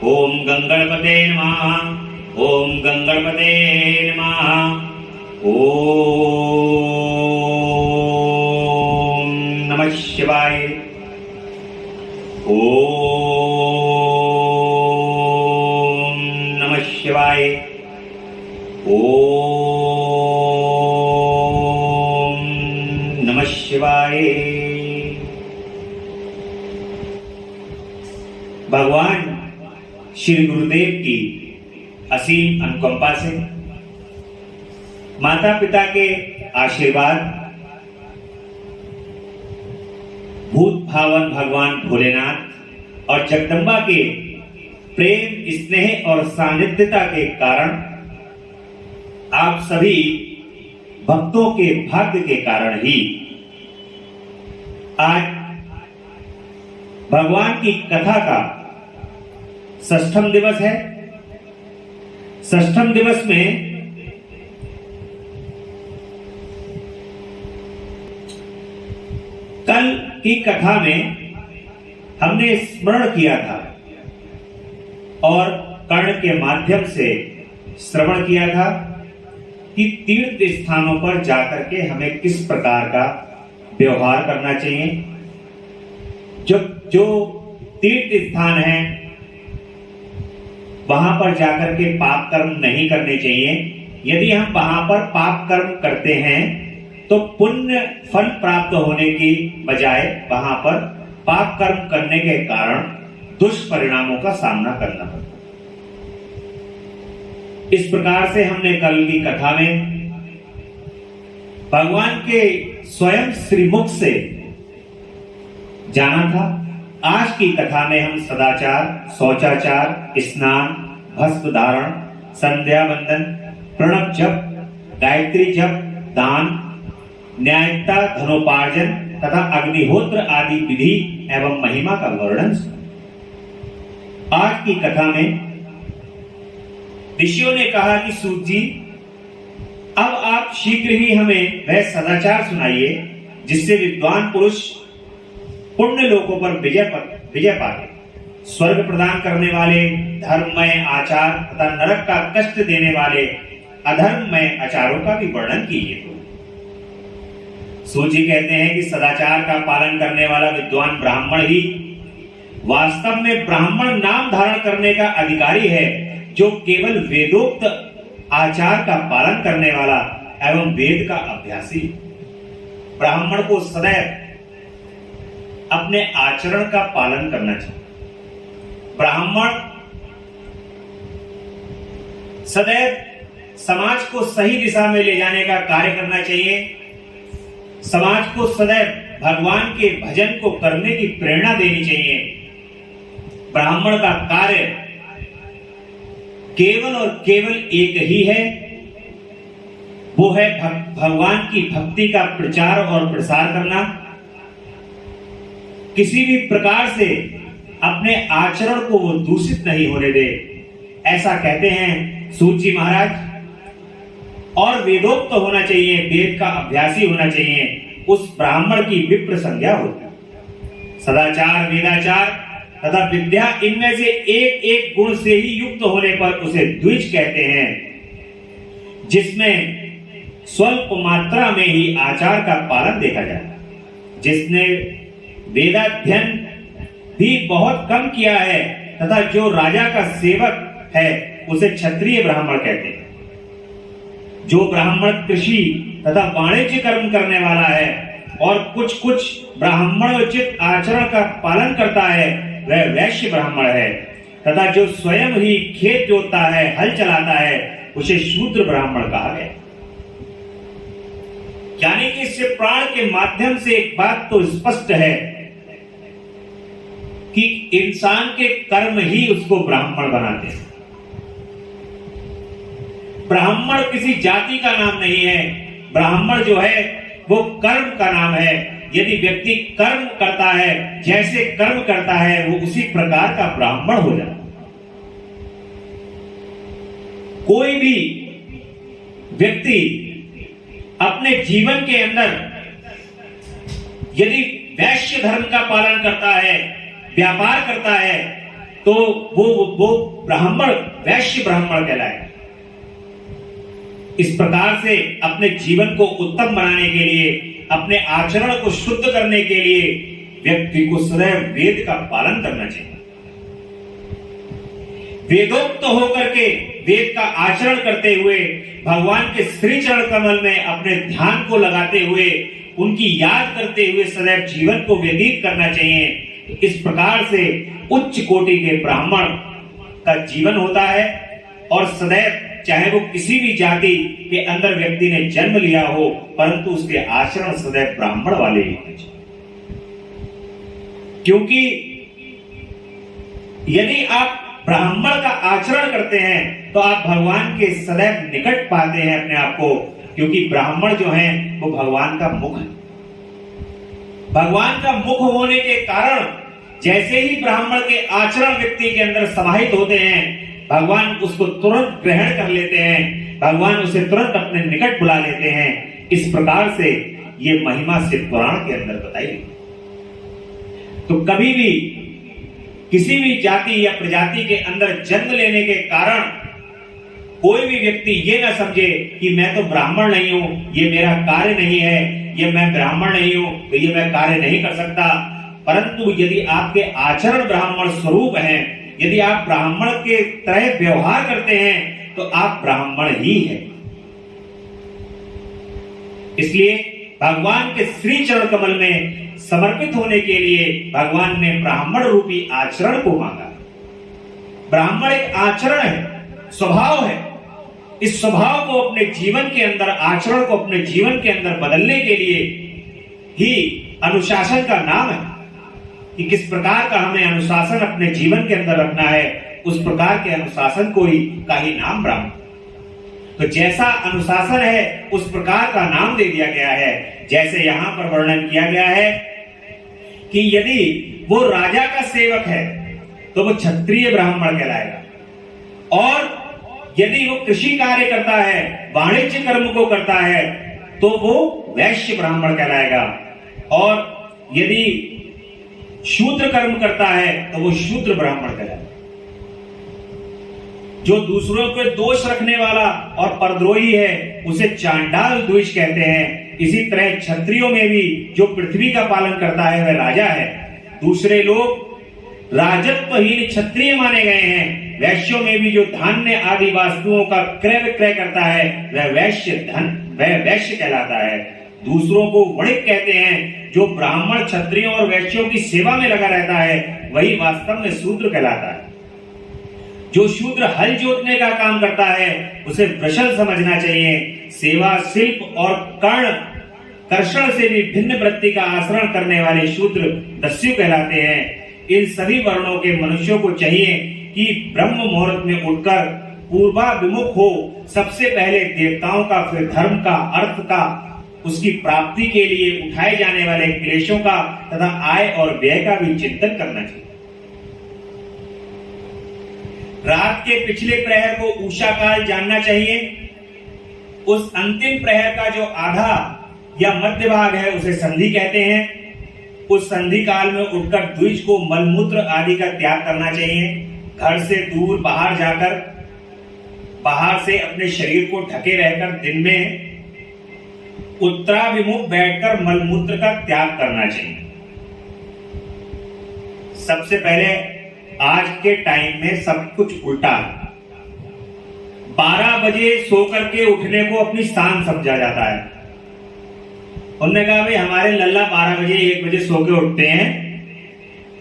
ओम गंगणपते नमः। ओम गंगणपते नमः। ओम नमः शिवाय। ओम नमः शिवाय। ओम नमः शिवाय। भगवान श्री गुरुदेव की असीम अनुकंपा से, माता पिता के आशीर्वाद, भूत भावन भगवान भोलेनाथ और जगदम्बा के प्रेम, स्नेह और सानिध्यता के कारण, आप सभी भक्तों के भाग्य के कारण ही आज भगवान की कथा का षष्ठम दिवस है। षष्ठम दिवस में कल की कथा में हमने स्मरण किया था और कर्ण के माध्यम से श्रवण किया था कि तीर्थ स्थानों पर जाकर के हमें किस प्रकार का व्यवहार करना चाहिए। जो तीर्थ स्थान है वहां पर जाकर के पाप कर्म नहीं करने चाहिए। यदि हम वहां पर पाप कर्म करते हैं तो पुण्य फल प्राप्त होने की बजाय वहां पर पाप कर्म करने के कारण दुष्परिणामों का सामना करना पड़ता। इस प्रकार से हमने कल की कथा में भगवान के स्वयं श्रीमुख से जाना था। आज की कथा में हम सदाचार, शौचाचार, स्नान, भस्म धारण, संध्या वंदन, प्रणव जप, गायत्री जप, दान, न्यायता, धनोपार्जन तथा अग्निहोत्र आदि विधि एवं महिमा का वर्णन। आज की कथा में ऋषियों ने कहा कि सूत जी, अब आप शीघ्र ही हमें वह सदाचार सुनाइए जिससे विद्वान पुरुष पुण्य लोकों पर विजय पाते, स्वर्ग प्रदान करने वाले धर्ममय आचार तथा नरक का कष्ट देने वाले अधर्ममय आचारों का भी वर्णन कीजिए। सूत जी कहते हैं कि सदाचार का पालन करने वाला विद्वान ब्राह्मण ही वास्तव में ब्राह्मण नाम धारण करने का अधिकारी है, जो केवल वेदोक्त आचार का पालन करने वाला एवं वेद का अभ्यासी। ब्राह्मण को सदैव अपने आचरण का पालन करना चाहिए। ब्राह्मण सदैव समाज को सही दिशा में ले जाने का कार्य करना चाहिए। समाज को सदैव भगवान के भजन को करने की प्रेरणा देनी चाहिए। ब्राह्मण का कार्य केवल और केवल एक ही है, वो है भगवान की भक्ति का प्रचार और प्रसार करना। किसी भी प्रकार से अपने आचरण को वो दूषित नहीं होने दे, ऐसा कहते हैं सूत जी महाराज। और वेदोक्त तो होना चाहिए, वेद का अभ्यासी होना चाहिए, उस ब्राह्मण की विप्र संज्ञा होती। सदाचार, वेदाचार तथा विद्या, इनमें से एक एक गुण से ही युक्त होने पर उसे द्विज कहते हैं, जिसमें स्वल्प मात्रा में ही आचार का पालन देखा जाता है। जिसने वेदाध्ययन भी बहुत कम किया है तथा जो राजा का सेवक है उसे क्षत्रिय ब्राह्मण कहते हैं। जो ब्राह्मण कृषि तथा वाणिज्य कर्म करने वाला है और कुछ ब्राह्मणोचित आचरण का पालन करता है वह वैश्य ब्राह्मण है, तथा जो स्वयं ही खेत जोतता है, हल चलाता है, उसे शूद्र ब्राह्मण कहा गया। यानी कि इससे प्राण के माध्यम से एक बात तो स्पष्ट है कि इंसान के कर्म ही उसको ब्राह्मण बनाते हैं। ब्राह्मण किसी जाति का नाम नहीं है, ब्राह्मण जो है वो कर्म का नाम है। यदि व्यक्ति कर्म करता है, जैसे कर्म करता है, वो उसी प्रकार का ब्राह्मण हो जाता है। कोई भी व्यक्ति अपने जीवन के अंदर यदि वैश्य धर्म का पालन करता है, व्यापार करता है, तो वो ब्राह्मण वैश्य ब्राह्मण कहलाएगा। इस प्रकार से अपने जीवन को उत्तम बनाने के लिए, अपने आचरण को शुद्ध करने के लिए व्यक्ति को सदैव वेद का पालन करना चाहिए। वेदोक्त होकर के वेद का आचरण करते हुए भगवान के श्री चरण कमल में अपने ध्यान को लगाते हुए उनकी याद करते हुए सदैव जीवन को व्यतीत करना चाहिए। इस प्रकार से उच्च कोटि के ब्राह्मण का जीवन होता है और सदैव चाहे वो किसी भी जाति के अंदर व्यक्ति ने जन्म लिया हो, परंतु उसके आचरण सदैव ब्राह्मण वाले ही होने चाहिए। क्योंकि यदि आप ब्राह्मण का आचरण करते हैं तो आप भगवान के सदैव निकट पाते हैं अपने आप को, क्योंकि ब्राह्मण जो हैं वो भगवान का मुख है। भगवान का मुख होने के कारण जैसे ही ब्राह्मण के आचरण व्यक्ति के अंदर समाहित होते हैं, भगवान उसको तुरंत ग्रहण कर लेते हैं, भगवान उसे तुरंत अपने निकट बुला लेते हैं। इस प्रकार से ये महिमा शिव पुराण के अंदर बताई गई। तो कभी भी किसी भी जाति या प्रजाति के अंदर जन्म लेने के कारण कोई भी व्यक्ति ये ना समझे कि मैं तो ब्राह्मण नहीं हूं, ये मेरा कार्य नहीं है, ये मैं ब्राह्मण नहीं हूं तो ये मैं कार्य नहीं कर सकता। परंतु यदि आपके आचरण ब्राह्मण स्वरूप हैं, यदि आप ब्राह्मण के तरह व्यवहार करते हैं तो आप ब्राह्मण ही हैं। इसलिए भगवान के श्री चरण कमल में समर्पित होने के लिए भगवान ने ब्राह्मण रूपी आचरण को मांगा। ब्राह्मण एक आचरण है, स्वभाव है। इस स्वभाव को अपने जीवन के अंदर, आचरण को अपने जीवन के अंदर बदलने के लिए ही अनुशासन का नाम है कि किस प्रकार का हमें अनुशासन अपने जीवन के अंदर रखना है। उस प्रकार के अनुशासन को ही नाम ब्राह्मण। तो जैसा अनुशासन है उस प्रकार का नाम दे दिया गया है। जैसे यहां पर वर्णन किया गया है कि यदि वो राजा का सेवक है तो वो क्षत्रिय ब्राह्मण कहलाएगा, और यदि वो कृषि कार्य करता है, वाणिज्य कर्म को करता है तो वो वैश्य ब्राह्मण कहलाएगा, और यदि शूद्र कर्म करता है तो वो शूद्र ब्राह्मण कहलाएगा। जो दूसरों के दोष रखने वाला और परद्रोही है उसे चांडाल द्विज कहते हैं। इसी तरह क्षत्रियों में भी जो पृथ्वी का पालन करता है वह राजा है। दूसरे लोग राजत्वहीन क्षत्रिय माने गए हैं। वैश्यों में भी जो धान्य आदि वस्तुओं का क्रय विक्रय करता है वह वैश्य कहलाता है। दूसरों को वणिक कहते हैं। जो ब्राह्मण क्षत्रियों और वैश्यों की सेवा में लगा रहता है वही वास्तव में शूद्र कहलाता है। जो शूद्र हल जोतने का काम करता है उसे वृषल समझना चाहिए। सेवा, शिल्प और कर्षण से भी भिन्न वृत्ति का आचरण करने वाले शूद्र दस्यु कहलाते हैं। इन सभी वर्णों के मनुष्यों को चाहिए कि ब्रह्म मुहूर्त में उठकर पूर्वाभिमुख हो, सबसे पहले देवताओं का, फिर धर्म का, अर्थ का, उसकी प्राप्ति के लिए उठाए जाने वाले क्लेशों का तथा आय और व्यय का भी चिंतन करना चाहिए। रात के पिछले प्रहर को उषा काल जानना चाहिए। उस अंतिम प्रहर का जो आधा या मध्य भाग है उसे संधि कहते हैं। उस संधि काल में उठकर द्विज को मलमूत्र आदि का त्याग करना चाहिए। घर से दूर बाहर जाकर, बाहर से अपने शरीर को ढके रहकर दिन में उत्तराभिमुख बैठकर मलमूत्र का त्याग करना चाहिए। सबसे पहले आज के टाइम में सब कुछ उल्टा है। 12 बजे सो करके उठने को अपनी शान समझा जाता है। उन्होंने कहा भाई हमारे लल्ला 12 बजे 1 बजे सो के उठते हैं,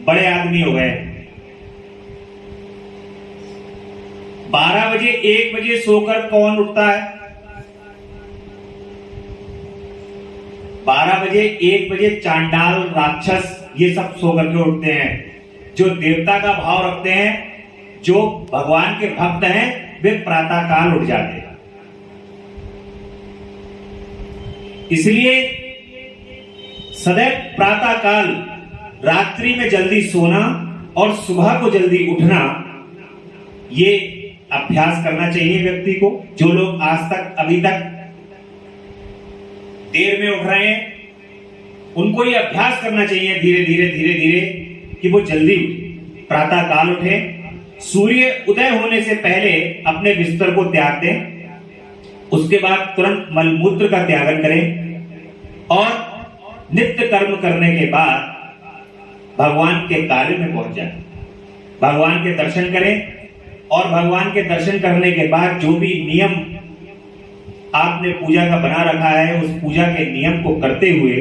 बड़े आदमी हो गए। 12 बजे 1 बजे सोकर कौन उठता है? 12 बजे 1 बजे चांडाल, राक्षस ये सब सो करके उठते हैं। जो देवता का भाव रखते हैं, जो भगवान के भक्त हैं, वे प्रातः काल उठ जाते हैं। इसलिए सदैव प्रातः काल, रात्रि में जल्दी सोना और सुबह को जल्दी उठना, ये अभ्यास करना चाहिए व्यक्ति को। जो लोग आज तक अभी तक देर में उठ रहे हैं उनको ये अभ्यास करना चाहिए धीरे धीरे कि वो जल्दी प्रातः काल उठे सूर्य उदय होने से पहले अपने बिस्तर को त्याग दें, उसके बाद तुरंत मलमूत्र का त्यागन करें और नित्य कर्म करने के बाद भगवान के कार्य में पहुंच जाए। भगवान के दर्शन करें और भगवान के दर्शन करने के बाद जो भी नियम आपने पूजा का बना रखा है उस पूजा के नियम को करते हुए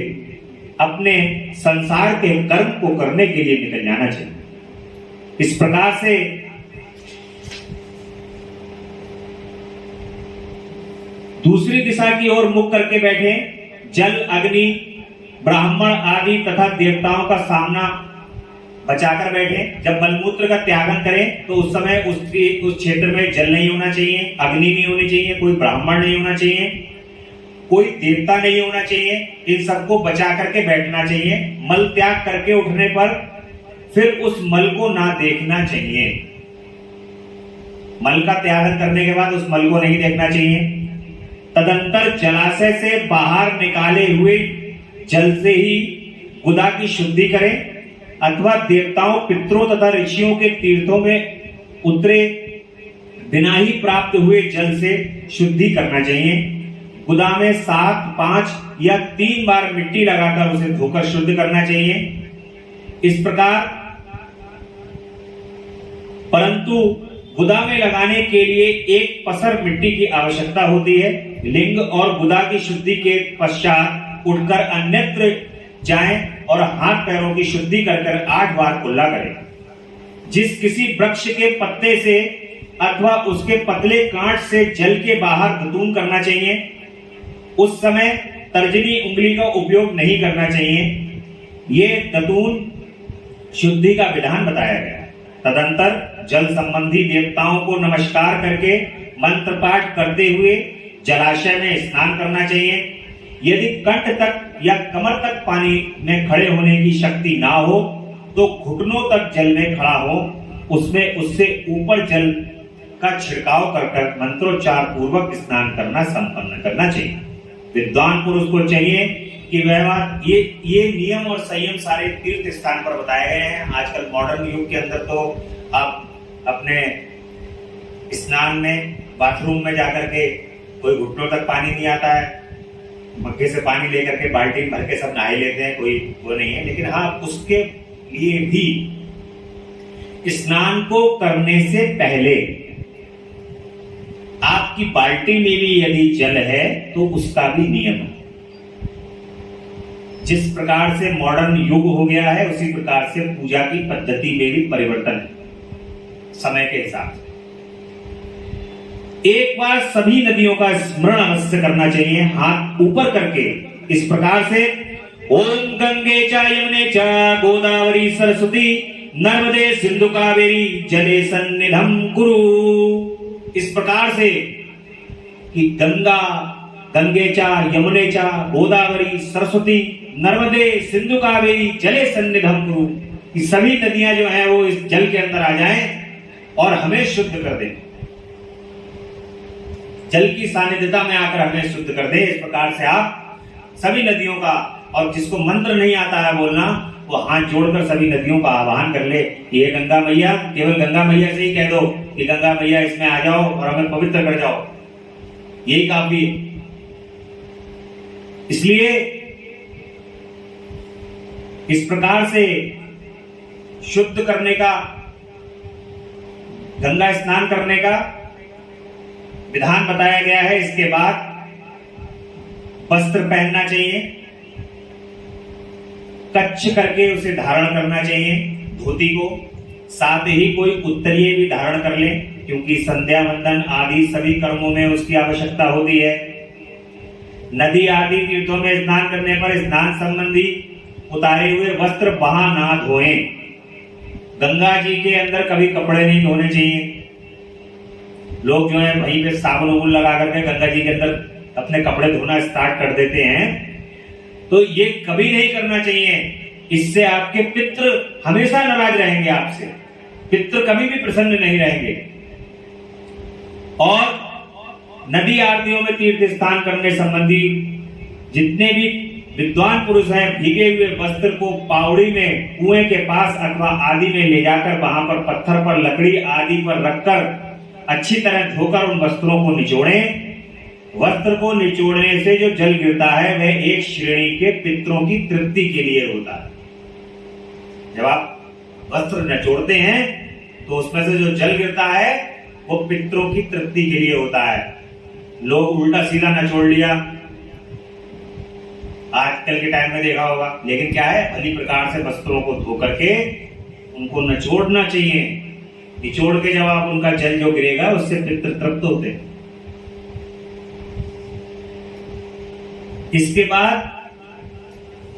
अपने संसार के कर्म को करने के लिए निकल जाना चाहिए। इस प्रकार से दूसरी दिशा की ओर मुख करके बैठे, जल, अग्नि, ब्राह्मण आदि तथा देवताओं का सामना बचाकर बैठे। जब मलमूत्र का त्यागन करें तो उस समय उस क्षेत्र में जल नहीं होना चाहिए, अग्नि नहीं होनी चाहिए, कोई ब्राह्मण नहीं होना चाहिए, कोई देवता नहीं होना चाहिए। इन सबको बचा करके बैठना चाहिए। मल त्याग करके उठने पर फिर उस मल को ना देखना चाहिए। मल का त्यागन करने के बाद उस मल को नहीं देखना चाहिए। तदंतर जलाशय से बाहर निकाले हुए जल से ही गुदा की शुद्धि करें अथवा देवताओं, पितरों तथा ऋषियों के तीर्थों में उतरे बिना ही प्राप्त हुए जल से शुद्धि करना चाहिए। गुदा में 7, 5 या 3 बार मिट्टी लगाकर उसे धोकर शुद्ध करना चाहिए। इस प्रकार, परंतु गुदा में लगाने के लिए एक पसर मिट्टी की आवश्यकता होती है। लिंग और गुदा की शुद्धि के पश्चात उठकर अन्यत्र जाएं और हाथ पैरों की शुद्धि कर 8 बार कुल्ला करें। जिस किसी वृक्ष के पत्ते से अथवा उसके पतले कांट से जल के बाहर दतून करना चाहिए। उस समय तर्जनी उंगली का उपयोग नहीं करना चाहिए। ये दतून शुद्धि का विधान बताया गया। तदंतर जल संबंधी देवताओं को नमस्कार करके मंत्र पाठ करते हुए जलाशय में स्नान करना चाहिए। यदि कंठ तक या कमर तक पानी में खड़े होने की शक्ति ना हो तो घुटनों तक जल में खड़ा हो, उसमें उससे ऊपर जल का छिड़काव कर मंत्रोच्चार पूर्वक स्नान करना संपन्न करना चाहिए। विद्वान पुरुष को चाहिए कि वह ये नियम और संयम सारे तीर्थ स्थान पर बताए गए हैं। आजकल मॉडर्न युग के अंदर तो आप अपने स्नान में बाथरूम में जाकर के कोई घुटनों तक पानी नहीं आता है, मग्गे से पानी लेकर के बाल्टी भर के सब नहा लेते हैं, कोई वो नहीं है। लेकिन हाँ, उसके लिए भी स्नान को करने से पहले आपकी बाल्टी में भी यदि जल है तो उसका भी नियम है। जिस प्रकार से मॉडर्न युग हो गया है उसी प्रकार से पूजा की पद्धति में भी परिवर्तन है समय के हिसाब से। एक बार सभी नदियों का स्मरण अवश्य करना चाहिए, हाथ ऊपर करके इस प्रकार से ओम गंगे च यमुने च गोदावरी सरस्वती नर्मदे सिंधु कावेरी जले सन्निधम कुरु। इस प्रकार से कि गंगा, गंगे च यमुने च गोदावरी सरस्वती नर्मदे सिंधु कावेरी जले सन्निधम कुरु, ये सभी नदियां जो है वो इस जल के अंदर आ जाएं और हमें शुद्ध कर दें, जल की सानिध्यता में आकर हमें शुद्ध कर दे। इस प्रकार से आप सभी नदियों का, और जिसको मंत्र नहीं आता है बोलना, वो हाथ जोड़कर सभी नदियों का आह्वान कर ले। ये गंगा मैया, केवल गंगा मैया से ही कह दो कि गंगा मैया इसमें आ जाओ और हमें पवित्र कर जाओ, यही काफी। इसलिए इस प्रकार से शुद्ध करने का, गंगा स्नान करने का विधान बताया गया है। इसके बाद वस्त्र पहनना चाहिए, कच्छ करके उसे धारण करना चाहिए धोती को, साथ ही कोई उत्तरीय भी धारण कर ले, क्योंकि संध्या वंदन आदि सभी कर्मों में उसकी आवश्यकता होती है। नदी आदि तीर्थों में स्नान करने पर स्नान संबंधी उतारे हुए वस्त्र वहां ना धोएं। गंगा जी के अंदर कभी कपड़े नहीं धोने चाहिए। लोग जो है वहीं पे साबुन उबुन लगा करके गंगा जी के अंदर अपने कपड़े धोना स्टार्ट कर देते हैं, तो ये कभी नहीं करना चाहिए। इससे आपके पितृ हमेशा नाराज रहेंगे आपसे, पितृ कभी भी प्रसन्न नहीं रहेंगे। और नदी आरतियों में तीर्थ स्नान करने संबंधी जितने भी विद्वान पुरुष है भीगे हुए वस्त्र को पावड़ी में कुएं के पास अथवा आदि में ले जाकर वहां पर पत्थर पर लकड़ी आदि पर रखकर अच्छी तरह धोकर उन वस्त्रों को निचोड़ें। वस्त्र को निचोड़ने से जो जल गिरता है वह एक श्रेणी के पितरों की तृप्ति के लिए होता है। जब आप वस्त्र निचोड़ते हैं तो उसमें से जो जल गिरता है वो पितरों की तृप्ति के लिए होता है। लोग उल्टा सीधा निचोड़ लिया, आजकल के टाइम में देखा होगा, लेकिन क्या है, भली प्रकार से वस्त्रों को धो करके उनको निचोड़ना चाहिए। निचोड़ के जब आप उनका जल जो गिरेगा उससे पितर तृप्त होते हैं। इसके बाद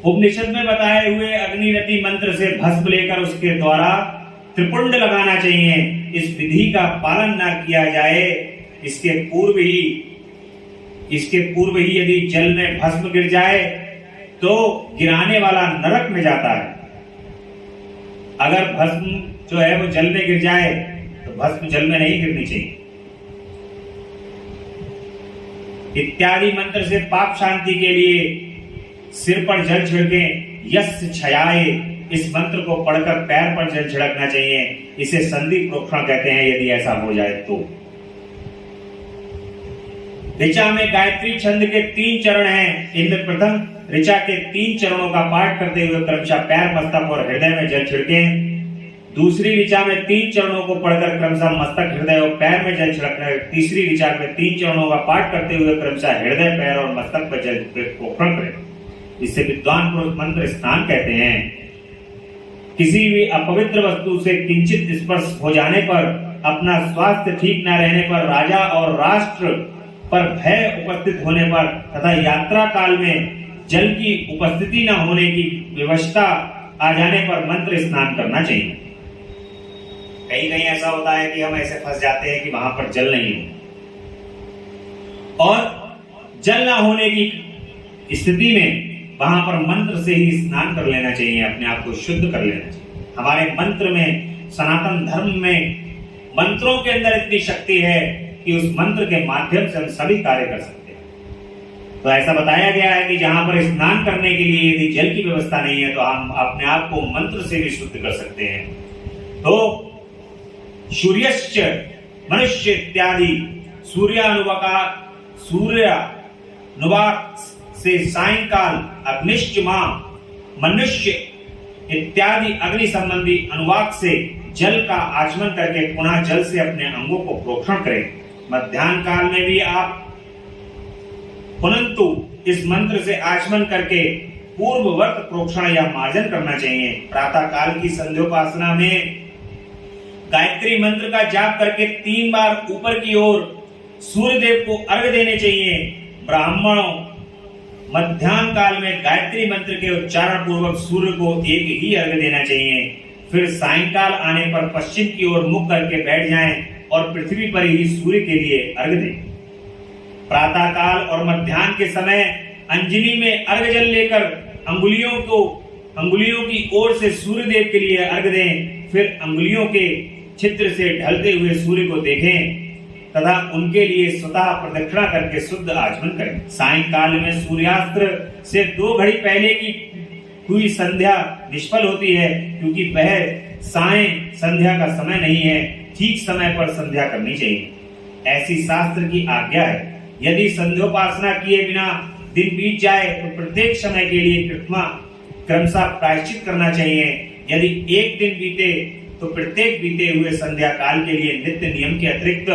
उपनिषद में बताए हुए अग्निरति मंत्र से भस्म लेकर उसके द्वारा त्रिपुंड लगाना चाहिए। इस विधि का पालन न किया जाए, इसके पूर्व ही यदि जल में भस्म गिर जाए तो गिराने वाला नरक में जाता है। अगर भस्म जो है वो जल में गिर जाए तो भस्म जल में नहीं गिरनी चाहिए। इत्यादि मंत्र से पाप शांति के लिए सिर पर जल छिड़के, यस्य छयाए, इस मंत्र को पढ़कर पैर पर जल छिड़कना चाहिए। इसे संधि प्रोक्षण कहते हैं यदि ऐसा हो जाए तो। ऋचा में गायत्री छंद के 3 चरण हैं। इनमें प्रथम ऋचा के 3 चरणों का पाठ करते हुए क्रमशः पैर, मस्तक और हृदय में जल छिड़कें। दूसरी ऋचा में 3 चरणों को पढ़कर क्रमशः मस्तक, हृदय और पैर में जल छिड़कना। तीसरी ऋचा में 3 चरणों का पाठ करते हुए क्रमशः हृदय, पैर और मस्तक पर जल प्रोक्षण करें। इसे विद्वान पुरुष मंत्र स्नान कहते हैं। किसी भी अपवित्र वस्तु से किंचित स्पर्श हो जाने पर, अपना स्वास्थ्य ठीक न रहने पर, राजा और राष्ट्र पर भय उपस्थित होने पर तथा यात्रा काल में जल की उपस्थिति न होने की व्यवस्था आ जाने पर मंत्र स्नान करना चाहिए। कहीं कहीं ऐसा होता है कि हम ऐसे फंस जाते हैं कि वहां पर जल नहीं हो, और जल न होने की स्थिति में वहां पर मंत्र से ही स्नान कर लेना चाहिए, अपने आप को शुद्ध कर लेना चाहिए। हमारे मंत्र में, सनातन धर्म में मंत्रों के अंदर इतनी शक्ति है कि उस मंत्र के माध्यम से हम सभी कार्य कर सकते हैं। तो ऐसा बताया गया है कि जहां पर स्नान करने के लिए यदि जल की व्यवस्था नहीं है तो हम अपने आप को मंत्र से भी शुद्ध कर सकते हैं। तो सूर्यश्च मनुष्य इत्यादि सूर्यानुवाक से सायंकाल अग्निश्च मां मनुष्य इत्यादि अग्नि संबंधी अनुवाक से जल का आचमन करके पुनः जल से अपने अंगों को प्रोक्षण करें। मध्याह्न काल में भी आप पुनंतु इस मंत्र से आचमन करके पूर्ववत प्रोक्षण या मार्जन करना चाहिए। प्रातः काल की संध्योपासना में गायत्री मंत्र का जाप करके 3 बार ऊपर की ओर सूर्य देव को अर्घ देने चाहिए। ब्राह्मणों मध्याह्न काल में गायत्री मंत्र के उच्चारण पूर्वक सूर्य को एक ही अर्घ देना चाहिए। फिर सायंकाल आने पर पश्चिम की ओर मुख करके बैठ जाएं और पृथ्वी पर ही सूर्य के लिए अर्घ दें। प्रातः काल और मध्याह्न के समय अंजलि में अर्घ जल लेकर अंगुलियों की ओर से सूर्य देव के लिए अर्घ दें। फिर अंगुलियों के छिद्र से ढलते हुए सूर्य को देखें तथा उनके लिए स्वतः प्रदक्षिणा करके शुद्ध आचमन करें। सायंकाल में सूर्यास्त्र से 2 घड़ी पहले की हुई संध्या निष्फल होती है, क्योंकि वह सायं संध्या का समय नहीं है। ठीक समय पर संध्या करनी चाहिए, ऐसी शास्त्र की आज्ञा है। यदि संध्योपासना किए बिना दिन बीत जाए तो प्रत्येक समय के लिए क्रमशः प्रायश्चित करना चाहिए। यदि एक दिन बीते तो प्रत्येक बीते हुए संध्या काल के लिए नित्य नियम के अतिरिक्त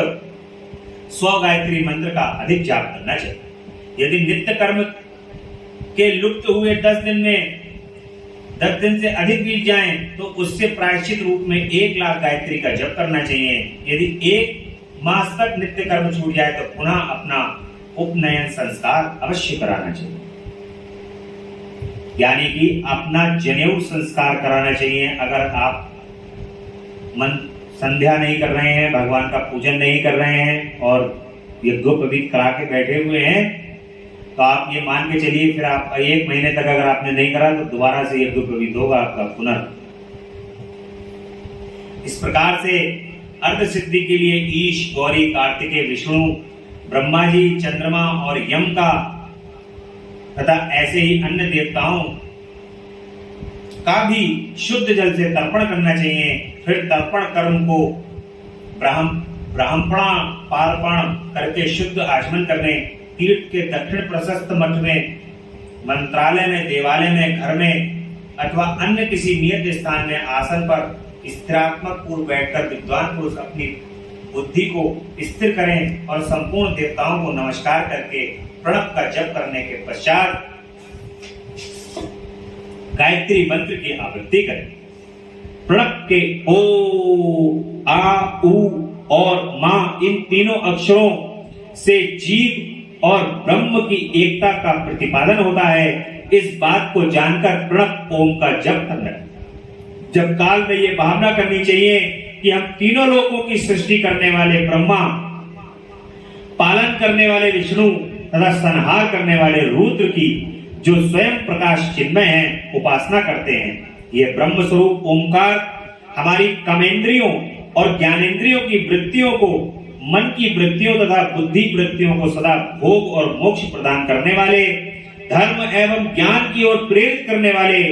100 गायत्री मंत्र का अधिक जाप करना चाहिए। यदि नित्य कर्म के लुप्त हुए 10 दिन से अधिक बीत जाएं तो उससे प्रायश्चित रूप में 1 लाख गायत्री का जप करना चाहिए। यदि 1 मास तक नित्य कर्म छूट जाए तो पुनः अपना उपनयन संस्कार अवश्य कराना चाहिए, यानी कि अपना जनेऊ संस्कार कराना चाहिए। अगर आप संध्या नहीं कर रहे हैं, भगवान का पूजन नहीं कर रहे हैं और यज्ञोपवीत करा के बैठे हुए हैं तो आप ये मान के चलिए फिर आप 1 महीने तक अगर आपने नहीं करा तो दोबारा से यज्ञोपवीत होगा आपका पुनः। इस प्रकार से अर्ध सिद्धि के लिए ईश, गौरी, कार्तिकेय, विष्णु, ब्रह्मा जी, चंद्रमा और यम का तथा ऐसे ही अन्य देवताओं का भी शुद्ध जल से तर्पण करना चाहिए। फिर तर्पण कर्म को ब्राह्मणार्पण करके शुद्ध आचमन करने, तीर्थ के दक्षिण प्रशस्त मठ में, मंत्रालय में, देवालय में, घर में अथवा अन्य किसी नियत स्थान में आसन पर स्थिरात्मक पूर्व बैठकर विद्वान पुरुष अपनी बुद्धि को स्थिर करें और संपूर्ण देवताओं को नमस्कार करके प्रणव का जप करने के पश्चात गायत्री मंत्र की आवृत्ति करें। प्रणव के ओ, आ, उ और मा इन तीनों अक्षरों से जीव और ब्रह्म की एकता का प्रतिपादन होता है। इस बात को जानकर प्रणव ओम का जप करना, जब काल में ये भावना करनी चाहिए कि हम तीनों लोकों की सृष्टि करने वाले ब्रह्मा, पालन करने वाले विष्णु तथा संहार करने वाले रुद्र की जो स्वयं प्रकाश चिन्मय है उपासना करते हैं। ये ब्रह्म स्वरूप ओंकार हमारी कर्मेंद्रियों और ज्ञानेंद्रियों की वृत्तियों को, मन की वृत्तियों तथा बुद्धि वृत्तियों को सदा भोग और मोक्ष प्रदान करने वाले, धर्म एवं ज्ञान की ओर प्रेरित करने वाले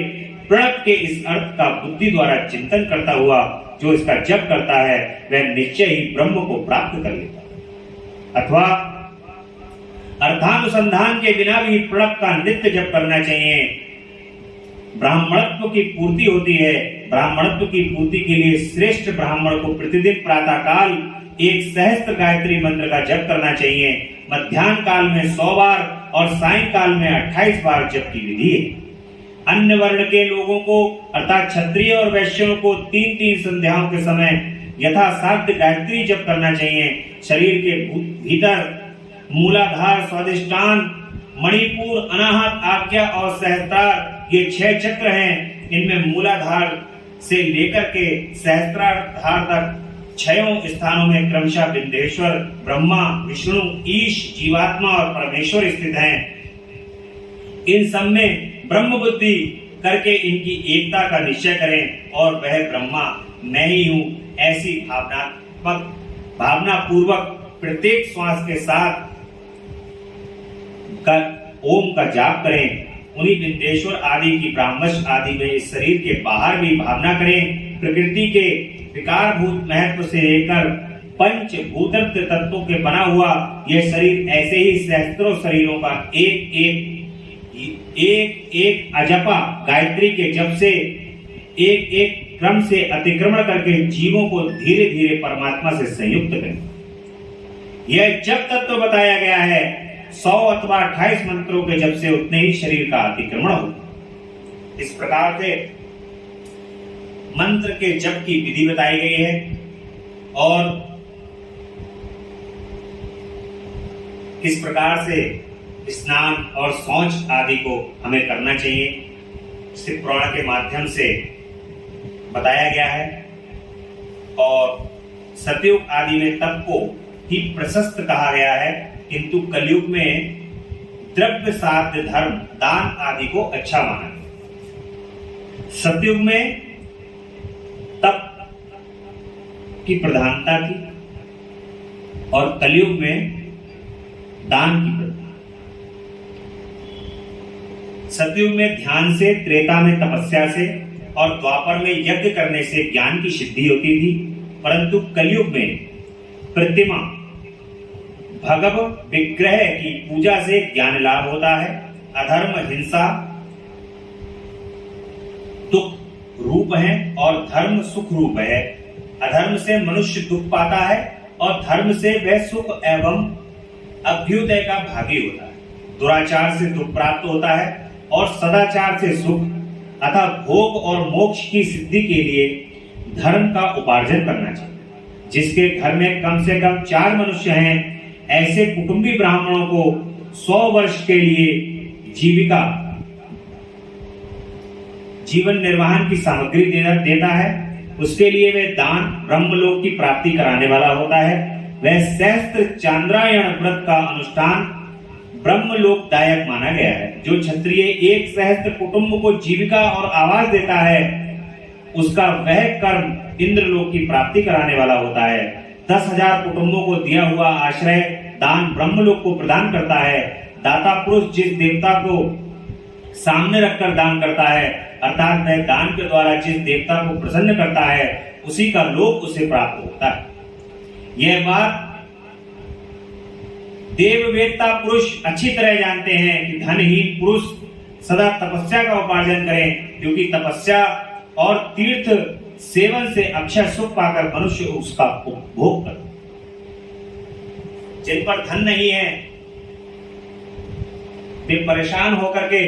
प्रणव के इस अर्थ का बुद्धि द्वारा चिंतन करता हुआ जो इसका जप करता है वह निश्चय ही ब्रह्म को प्राप्त कर लेता है। अथवा अर्थानुसंधान के बिना भी प्रणव का नित्य जप करना चाहिए। ब्राह्मणत्व की पूर्ति होती है। ब्राह्मणत्व की पूर्ति के लिए श्रेष्ठ ब्राह्मण को प्रतिदिन प्रातः काल 1 सहस्त्र गायत्री मंत्र का जप करना चाहिए। मध्याह्न काल में 100 बार और सायंकाल में 28 बार जप की विधि है। अन्य वर्ण के लोगों को अर्थात क्षत्रिय और वैश्यों को 3-3 संध्याओं के समय यथासाध्य गायत्री जप करना चाहिए। शरीर के भीतर मूलाधार, स्वादिष्टान, मणिपुर, अनाहत, आज्ञा और सहस्त्रार ये 6 चक्र हैं। इनमें मूलाधार से लेकर के सहस्त्राधार तक 6 स्थानों में क्रमशः विंध्येश्वर, ब्रह्मा, विष्णु, ईश, जीवात्मा और परमेश्वर स्थित हैं। इन सब में ब्रह्म बुद्धि करके इनकी एकता का निश्चय करें और वह ब्रह्मा मैं ही हूं ऐसी भावना पूर्वक प्रत्येक श्वास के साथ ओम का जाप करें। उन्हीं विंध्येश्वर आदि की ब्राह्मश आदि में इस शरीर के बाहर भी भावना करें। प्रकृति के विकारभूत महत्व से लेकर पंचभूत तत्वों के बना हुआ यह शरीर ऐसे ही सहस्त्रों शरीरों का एक अजपा गायत्री के जप से एक क्रम से अतिक्रमण करके जीवों को धीरे धीरे परमात्मा से संयुक्त करें। यह जप तत्व बताया गया है। 100 अथवा 28 मंत्रों के जप से उतने ही शरीर का अतिक्रमण होता। इस प्रकार से मंत्र के जप की विधि बताई गई है और किस प्रकार से स्नान और शौच आदि को हमें करना चाहिए शिव पुराण के माध्यम से बताया गया है। और सतयुग आदि में तप को ही प्रशस्त कहा गया है, किंतु कलयुग में द्रव्य साध्य धर्म दान आदि को अच्छा माना गया। सतयुग में तप की प्रधानता थी और कलयुग में दान की प्रधानता। सतयुग में ध्यान से, त्रेता में तपस्या से और द्वापर में यज्ञ करने से ज्ञान की सिद्धि होती थी, परंतु कलयुग में प्रतिमा भगव विग्रह की पूजा से ज्ञान लाभ होता है। अधर्म हिंसा दुख रूप है और धर्म सुख रूप है। अधर्म से मनुष्य दुख पाता है और धर्म से वह सुख एवं अभ्युदय का भागी होता है। दुराचार से दुख प्राप्त होता है और सदाचार से सुख अतः भोग और मोक्ष की सिद्धि के लिए धर्म का उपार्जन करना चाहिए। जिसके घर में कम से कम 4 मनुष्य हैं, ऐसे कुटुंबी ब्राह्मणों को 100 वर्ष के लिए जीवन निर्वाहन की सामग्री देता है। उसके लिए वह दान ब्रह्मलोक की प्राप्ति कराने वाला होता है। वह सहस्त्र चांद्रायण व्रत का अनुष्ठान ब्रह्मलोकदायक माना गया है। जो क्षत्रिय 1 सहस्त्र कुटुंब को जीविका और आवास देता है उसका वह कर्म इंद्रलोक की प्राप्ति कराने वाला होता है। 10,000 कुटुंबों को दिया हुआ आश्रय दान ब्रह्मलोक को प्रदान करता है दाता पुरुष जिस देवता को सामने रखकर दान करता है, अर्थात वह दान के द्वारा जिस देवता को प्रसन्न करता है, उसी का लोक उसे प्राप्त होता है। यह बात देववेत्ता पुरुष अच्छी तरह जानते हैं कि धनहीन पुरुष सदा तपस्या का उपार्जन करें, क्योंकि तपस्या और तीर्थ सेवन से अक्षय सुख पाकर मनुष्य उसका उपभोग करता। जिन पर धन नहीं है वे परेशान होकर के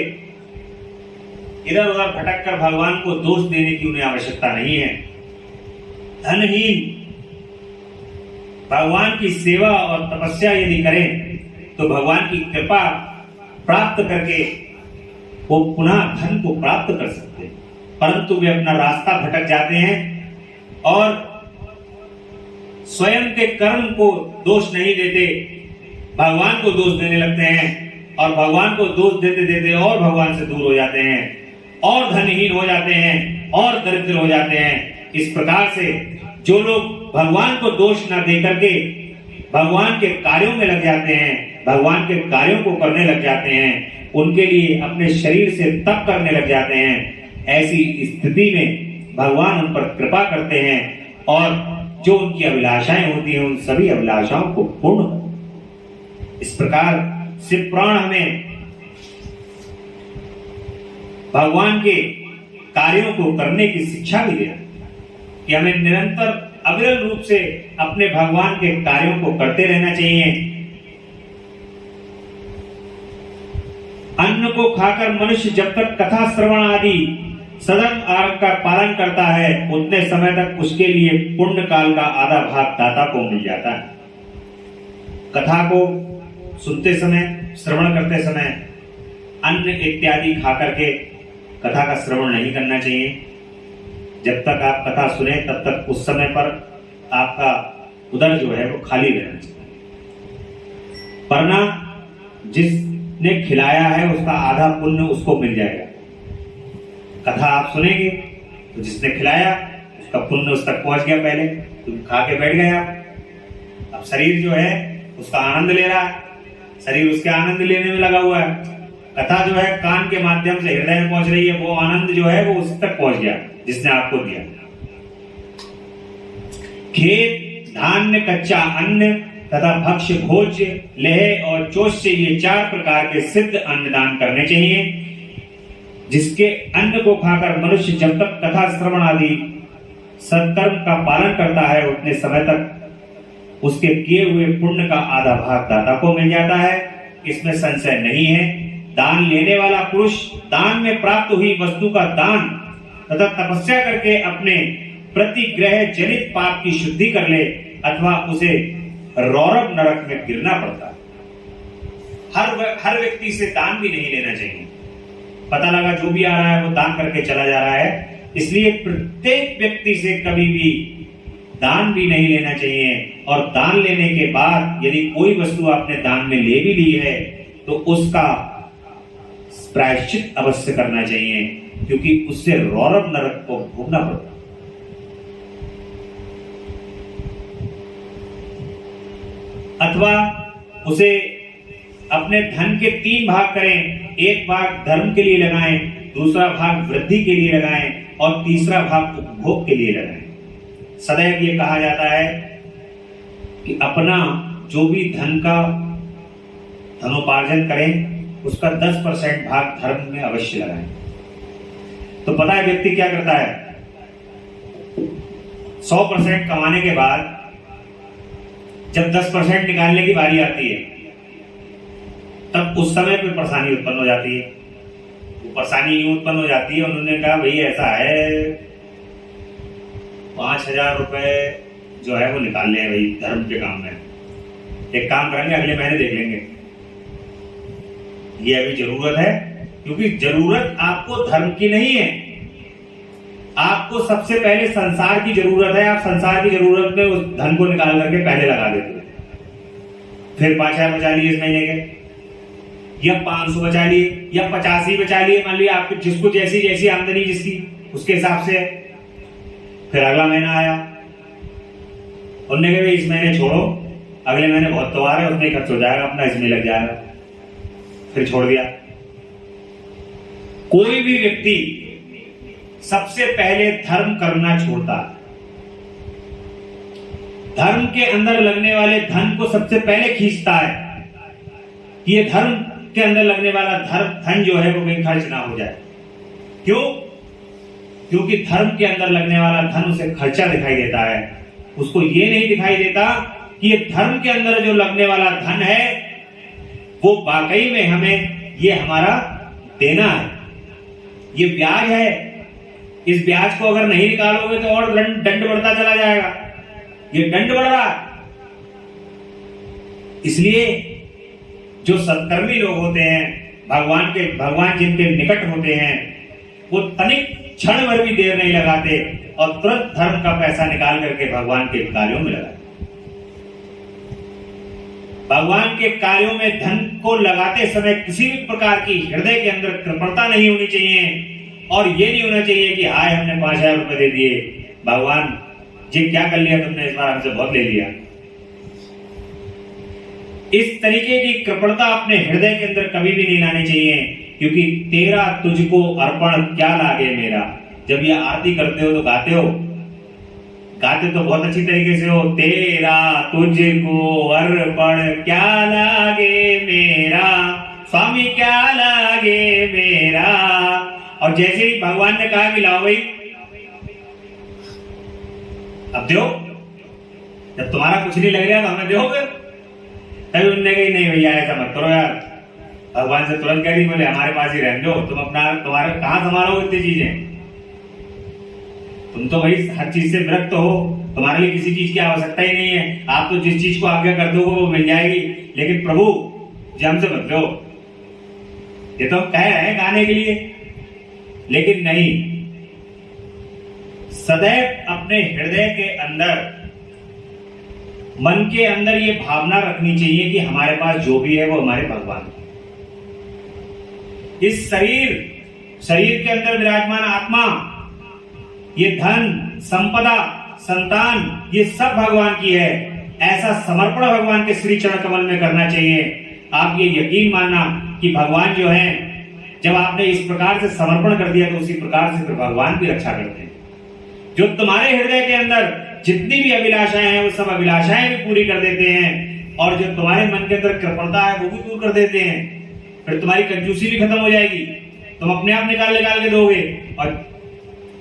इधर उधर भटक कर भगवान को दोष देने की उन्हें आवश्यकता नहीं है। धनहीन भगवान की सेवा और तपस्या यदि करें तो भगवान की कृपा प्राप्त करके वो पुनः धन को प्राप्त कर सकते हैं, परंतु वे अपना रास्ता भटक जाते हैं और स्वयं के कर्म को दोष नहीं देते, भगवान को दोष देने लगते हैं और भगवान को दोष देते देते और भगवान से दूर हो जाते हैं और धनहीन हो जाते हैं और दरिद्र हो जाते हैं। इस प्रकार से जो लोग भगवान को दोष न दे करके भगवान के कार्यों में लग जाते हैं, भगवान के कार्यों को करने लग जाते हैं, उनके लिए अपने शरीर से तप करने लग जाते हैं, ऐसी स्थिति में भगवान उन पर कृपा करते हैं और जो उनकी अभिलाषाएं होती हैं उन सभी अभिलाषाओं को पूर्ण। इस प्रकार शिव पुराण हमें भगवान के कार्यों को करने की शिक्षा भी देता है कि हमें निरंतर अविरल रूप से अपने भगवान के कार्यों को करते रहना चाहिए। अन्न को खाकर मनुष्य जब तक कथा श्रवण आदि सदन आर्ग का पालन करता है, उतने समय तक उसके लिए पुण्य काल का आधा भाग दाता को मिल जाता है। कथा को सुनते समय, श्रवण करते समय अन्न इत्यादि खा करके कथा का श्रवण नहीं करना चाहिए। जब तक आप कथा सुने तब तक उस समय पर आपका उदर जो है वो खाली रहना चाहिए, वरना जिसने खिलाया है उसका आधा पुण्य उसको मिल जाएगा। कथा आप सुनेंगे तो जिसने खिलाया उसका पुण्य उस तक पहुंच गया, पहले तुम खा के बैठ गए आप। अब शरीर जो है उसका आनंद ले रहा है, शरीर उसके आनंद लेने में लगा हुआ है। कथा जो है कान के माध्यम से हृदय में पहुंच रही है, वो आनंद जो है वो उस तक पहुंच गया जिसने आपको दिया। खेत, धान्य, कच्चा अन्न तथा भक्ष्य, भोज्य, लेह और चोष्य, ये 4 प्रकार के सिद्ध अन्न दान करने चाहिए। जिसके अन्न को खाकर मनुष्य जब तक कथा श्रवण आदि सत्कर्म का पालन करता है, उतने समय तक उसके किए हुए पुण्य का आधा भाग दाता को मिल जाता है। इसमें संशय नहीं है। दान लेने वाला पुरुष दान में प्राप्त हुई वस्तु का दान तथा तपस्या करके अपने प्रतिग्रह जनित पाप की शुद्धि कर ले, अथवा उसे रौरव नरक में गिरना पड़ता है। हर व्यक्ति से दान भी नहीं लेना चाहिए। पता लगा जो भी आ रहा है वो दान करके चला जा रहा है, इसलिए प्रत्येक व्यक्ति से कभी भी दान भी नहीं लेना चाहिए। और दान लेने के बाद यदि कोई वस्तु आपने दान में ले भी ली है तो उसका प्रायश्चित अवश्य करना चाहिए, क्योंकि उससे रौरव नरक को भोगना पड़ता। अथवा उसे अपने धन के 3 भाग करें, एक भाग धर्म के लिए लगाएं, दूसरा भाग वृद्धि के लिए लगाएं और तीसरा भाग उपभोग के लिए लगाएं। सदैव ये कहा जाता है कि अपना जो भी धन का धनोपार्जन करें उसका 10% भाग धर्म में अवश्य लगाएं। तो पता है व्यक्ति क्या करता है, 100% कमाने के बाद जब 10% निकालने की बारी आती है तब उस समय पे परेशानी उत्पन्न हो जाती है। वो परेशानी यूं उत्पन्न हो जाती है, उन्होंने कहा भाई ऐसा है 5,000 रुपए जो है वो निकाल ले भाई धर्म के काम में। एक काम करेंगे, अगले महीने देख लेंगे। ये अभी जरूरत है, क्योंकि जरूरत आपको धर्म की नहीं है, आपको सबसे पहले संसार की जरूरत है। आप संसार की जरूरत में उस धन को निकाल करके पहले लगा देते हैं, फिर 5,000 बचा लिए इस महीने के, या 500 बचा लिए, या 85 बचा लिए। मान लिया आपको जिसको जैसी जैसी आमदनी जिसकी उसके हिसाब से। फिर अगला महीना आया, उन्होंने कहा इस महीने छोड़ो, अगले महीने बहुत त्योहार है, उसमें खर्च हो जाएगा अपना, इसमें लग जाएगा। फिर छोड़ दिया। कोई भी व्यक्ति सबसे पहले धर्म करना छोड़ता, धर्म के अंदर लगने वाले धन को सबसे पहले खींचता है कि ये धर्म के अंदर लगने वाला धन जो है वो कहीं खर्च ना हो जाए। क्यों? क्योंकि धर्म के अंदर लगने वाला धन उसे खर्चा दिखाई देता है, उसको ये नहीं दिखाई देता कि ये धर्म के अंदर जो लगने वाला धन है वो वाकई में हमें ये हमारा देना है, ये ब्याज है। इस ब्याज को अगर नहीं निकालोगे तो और दंड बढ़ता चला जाएगा, ये दंड बढ़ रहा है। इसलिए जो सत्कर्मी लोग होते हैं, भगवान जिनके निकट होते हैं, वो तनिक क्षण भर भी देर नहीं लगाते और तुरंत धर्म का पैसा निकाल करके भगवान के कार्यों में लगाते। भगवान के कार्यों में धन को लगाते समय किसी भी प्रकार की हृदय के अंदर कृपणता नहीं होनी चाहिए और ये नहीं होना चाहिए कि हाय हमने 5,000 रुपए दे दिए, भगवान जी क्या कर लिया तुमने, इस बार हमसे बहुत ले लिया। इस तरीके की कृपणता अपने हृदय के अंदर कभी भी नहीं लानी चाहिए, क्योंकि तेरा तुझको अर्पण क्या लागे मेरा। जब ये आरती करते हो तो गाते तो बहुत अच्छी तरीके से हो, तेरा तुझको अर्पण क्या लागे मेरा, स्वामी क्या लागे मेरा। और जैसे ही भगवान ने कहा कि लाओ भाई अब दो, जब तुम्हारा कुछ नहीं लग रहा तो हमें दो, फिर तभी उन्होंने कही नहीं भैया ऐसा मत करो यार, भगवान से तुरंत कह दी बोले हमारे पास ही रहने दो, तुम तुम्हारे कहां संभालोगे इतनी चीजें, तुम तो भाई हर चीज से विरक्त हो, तुम्हारे लिए किसी चीज की आवश्यकता ही नहीं है, आप तो जिस चीज को आज्ञा कर दोगे वो मिल जाएगी, लेकिन प्रभु जी हमसे मत लो। ये तो कह रहे हैं गाने के लिए, लेकिन नहीं, सदैव अपने हृदय के अंदर, मन के अंदर ये भावना रखनी चाहिए कि हमारे पास जो भी है वो हमारे भगवान। इस शरीर के अंदर विराजमान आत्मा, ये धन, संपदा, संतान, ये सब भगवान की है। ऐसा समर्पण भगवान के श्री चरण कमल में करना चाहिए। आप ये यकीन मानना कि भगवान जो है, जब आपने इस प्रकार से समर्पण कर दिया तो उसी प्रकार से फिर भगवान की रक्षा करते हैं। जो तुम्हारे हृदय के अंदर जितनी भी अभिलाषाएं हैं वो सब अभिलाषाएं भी पूरी कर देते हैं, और जो तुम्हारे मन के अंदर कृपणता है वो भी दूर कर देते हैं। फिर तुम्हारी कंजूसी भी खत्म हो जाएगी, तुम अपने आप निकाल के दोगे। और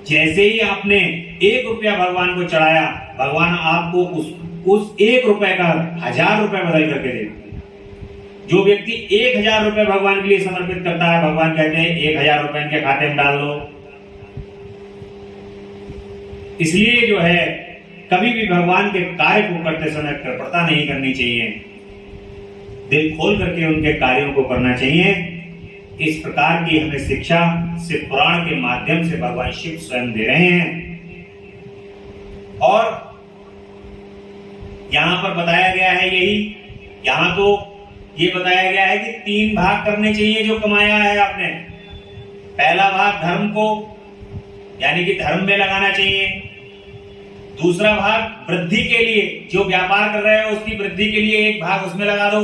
जैसे ही आपने 1 रुपया भगवान को चढ़ाया, भगवान आपको उस 1 रुपए का 1000 रुपए बदल करके देते हैं। जो व्यक्ति 1000 रुपए भगवान के लिए समर्पित करता है, भगवान कहते हैं 1000 रुपए इनके खाते में डाल दो। इसलिए जो है कभी भी भगवान के कार्य को करते समय कृपणता नहीं करनी चाहिए, दिल खोल करके उनके कार्यों को करना चाहिए। इस प्रकार की हमें शिक्षा शिव पुराण के माध्यम से भगवान शिव स्वयं दे रहे हैं। और यहां पर बताया गया है यही, यहां तो ये बताया गया है कि 3 भाग करने चाहिए जो कमाया है आपने। पहला भाग धर्म को, यानी कि धर्म में लगाना चाहिए। दूसरा भाग वृद्धि के लिए, जो व्यापार कर रहे हो उसकी वृद्धि के लिए 1 भाग उसमें लगा दो।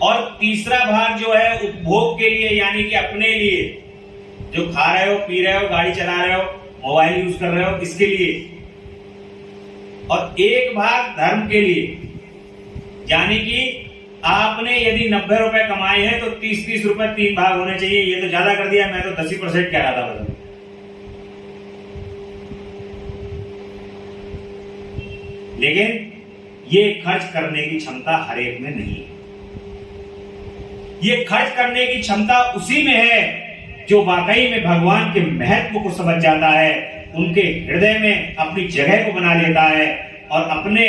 और तीसरा भाग जो है उपभोग के लिए, यानी कि अपने लिए, जो खा रहे हो, पी रहे हो, गाड़ी चला रहे हो, मोबाइल यूज कर रहे हो, इसके लिए। और 1 भाग धर्म के लिए, यानी कि आपने यदि 90 रुपए कमाए हैं तो 30-30 रुपए 3 भाग होने चाहिए। ये तो ज्यादा कर दिया, मैं तो 10% कह रहा था बस। लेकिन ये खर्च करने की क्षमता हर एक में नहीं है। ये खर्च करने की क्षमता उसी में है जो वाकई में भगवान के महत्व को समझ जाता है, उनके हृदय में अपनी जगह को बना लेता है और अपने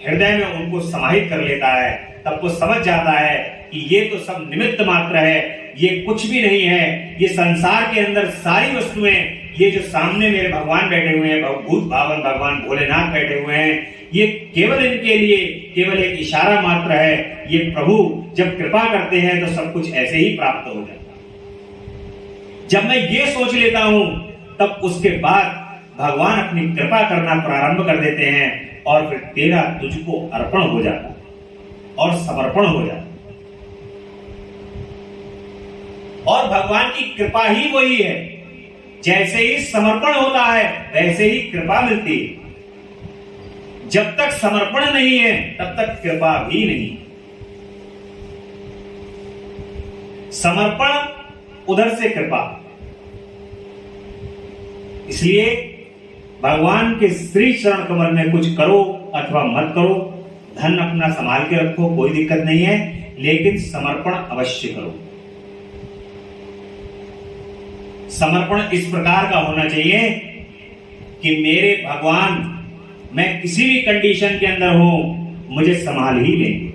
हृदय में उनको समाहित कर लेता है। तब वो समझ जाता है कि ये तो सब निमित्त मात्र है, ये कुछ भी नहीं है। ये संसार के अंदर सारी वस्तुएं, ये जो सामने मेरे भगवान बैठे हुए हैं, भूत भावन भगवान भोलेनाथ बैठे हुए हैं, ये केवल इनके लिए केवल एक इशारा मात्र है। ये प्रभु जब कृपा करते हैं तो सब कुछ ऐसे ही प्राप्त हो जाता है। जब मैं ये सोच लेता हूं तब उसके बाद भगवान अपनी कृपा करना प्रारंभ कर देते हैं और फिर तेरा तुझको अर्पण हो जाता और समर्पण हो जाता। और भगवान की कृपा ही वही है। जैसे ही समर्पण होता है वैसे ही कृपा मिलती है। जब तक समर्पण नहीं है तब तक कृपा भी नहीं। समर्पण उधर से कृपा। इसलिए भगवान के श्री चरण कमल में कुछ करो अथवा मत करो, धन अपना संभाल के रखो, कोई दिक्कत नहीं है, लेकिन समर्पण अवश्य करो। समर्पण इस प्रकार का होना चाहिए कि मेरे भगवान, मैं किसी भी कंडीशन के अंदर हूं, मुझे संभाल ही लेंगे।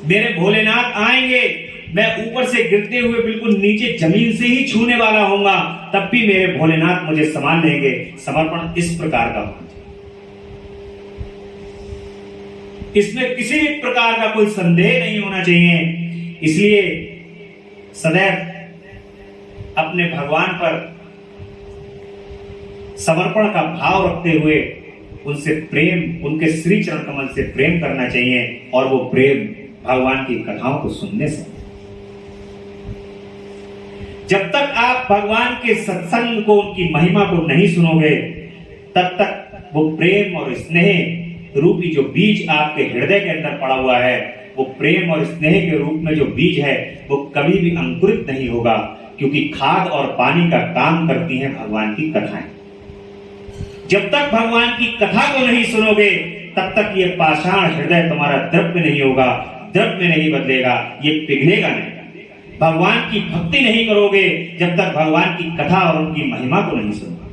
मेरे भोलेनाथ आएंगे, मैं ऊपर से गिरते हुए बिल्कुल नीचे जमीन से ही छूने वाला होऊंगा, तब भी मेरे भोलेनाथ मुझे संभाल लेंगे। समर्पण इस प्रकार का होना चाहिए। इसमें किसी भी प्रकार का कोई संदेह नहीं होना चाहिए। इसलिए सदैव अपने भगवान पर समर्पण का भाव रखते हुए उनसे प्रेम, उनके श्री चरण कमल से प्रेम करना चाहिए। और वो प्रेम भगवान की कथाओं को सुनने से। जब तक आप भगवान के सत्संग को, उनकी महिमा को नहीं सुनोगे, तब तक वो प्रेम और स्नेह रूपी जो बीज आपके हृदय के अंदर पड़ा हुआ है, वो प्रेम और स्नेह के रूप में जो बीज है, वो कभी भी अंकुरित नहीं होगा। क्योंकि खाद और पानी का काम करती हैं भगवान की कथाएं। जब तक भगवान की कथा को नहीं सुनोगे, तब तक ये पाषाण हृदय तुम्हारा द्रव्य नहीं होगा, द्रव्य नहीं बदलेगा, ये पिघलेगा नहीं। भगवान की भक्ति नहीं करोगे जब तक भगवान की कथा और उनकी महिमा को नहीं सुनोगे।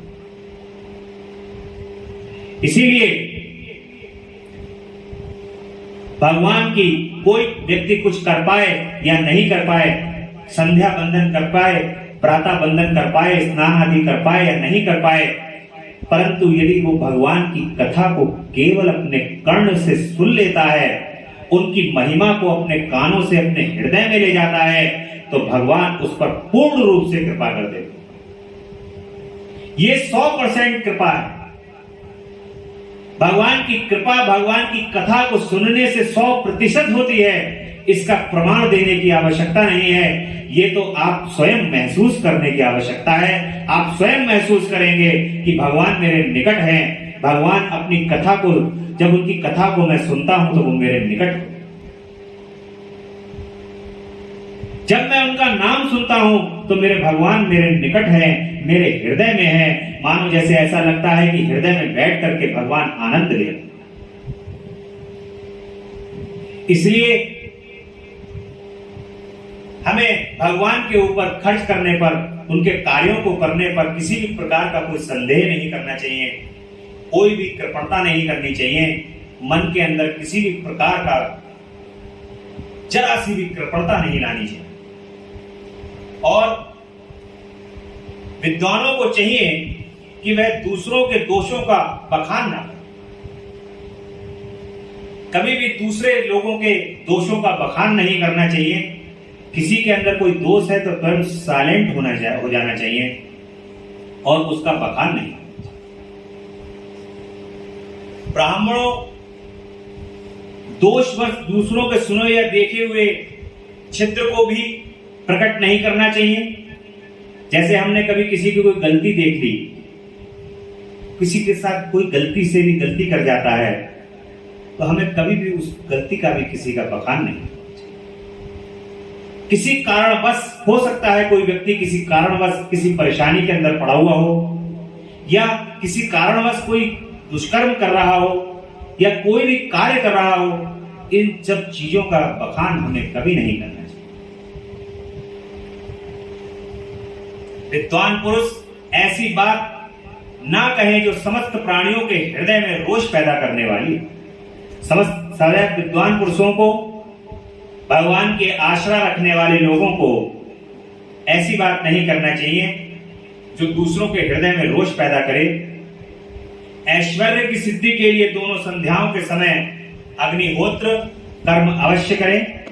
इसीलिए भगवान की कोई व्यक्ति कुछ कर पाए या नहीं कर पाए, संध्या बंदन कर पाए, प्रातः बंदन कर पाए, स्नान आदि कर पाए या नहीं कर पाए, परंतु यदि वो भगवान की कथा को केवल अपने कर्ण से सुन लेता है, उनकी महिमा को अपने कानों से अपने हृदय में ले जाता है, तो भगवान उस पर पूर्ण रूप से कृपा कर देते। ये 100% कृपा है। भगवान की कृपा भगवान की कथा को सुनने से 100% होती है। इसका प्रमाण देने की आवश्यकता नहीं है। ये तो आप स्वयं महसूस करने की आवश्यकता है। आप स्वयं महसूस करेंगे कि भगवान मेरे निकट हैं। भगवान अपनी कथा को, जब उनकी कथा को मैं सुनता हूं तो वो मेरे निकट, जब मैं उनका नाम सुनता हूं तो मेरे भगवान मेरे निकट हैं, मेरे हृदय में हैं। मानो जैसे ऐसा लगता है कि हृदय में बैठ करके भगवान आनंद ले। इसलिए हमें भगवान के ऊपर खर्च करने पर, उनके कार्यों को करने पर किसी भी प्रकार का कोई संदेह नहीं करना चाहिए, कोई भी कृपणता नहीं करनी चाहिए। मन के अंदर किसी भी प्रकार का जरा सी भी कृपणता नहीं लानी चाहिए। और विद्वानों को चाहिए कि वह दूसरों के दोषों का बखान ना करें। कभी भी दूसरे लोगों के दोषों का बखान नहीं करना चाहिए। किसी के अंदर कोई दोष है तो तुरंत साइलेंट हो जाना चाहिए और उसका बखान नहीं। ब्राह्मणों, दोषवश दूसरों के सुने या देखे हुए छिद्र को भी प्रकट नहीं करना चाहिए। जैसे हमने कभी किसी की कोई गलती देख ली, किसी के साथ कोई गलती से भी गलती कर जाता है, तो हमें कभी भी उस गलती का भी किसी का बखान नहीं। किसी कारणवश, हो सकता है कोई व्यक्ति किसी कारणवश किसी परेशानी के अंदर पड़ा हुआ हो, या किसी कारणवश कोई दुष्कर्म कर रहा हो, या कोई भी कार्य कर रहा हो, इन सब चीजों का बखान हमें कभी नहीं करना चाहिए। विद्वान पुरुष ऐसी बात ना कहें जो समस्त प्राणियों के हृदय में रोष पैदा करने वाली। समस्त सदैव विद्वान पुरुषों को, भगवान के आश्रय रखने वाले लोगों को ऐसी बात नहीं करना चाहिए जो दूसरों के हृदय में रोष पैदा करे। ऐश्वर्य की सिद्धि के लिए दोनों संध्याओं के समय अग्निहोत्र कर्म अवश्य करें।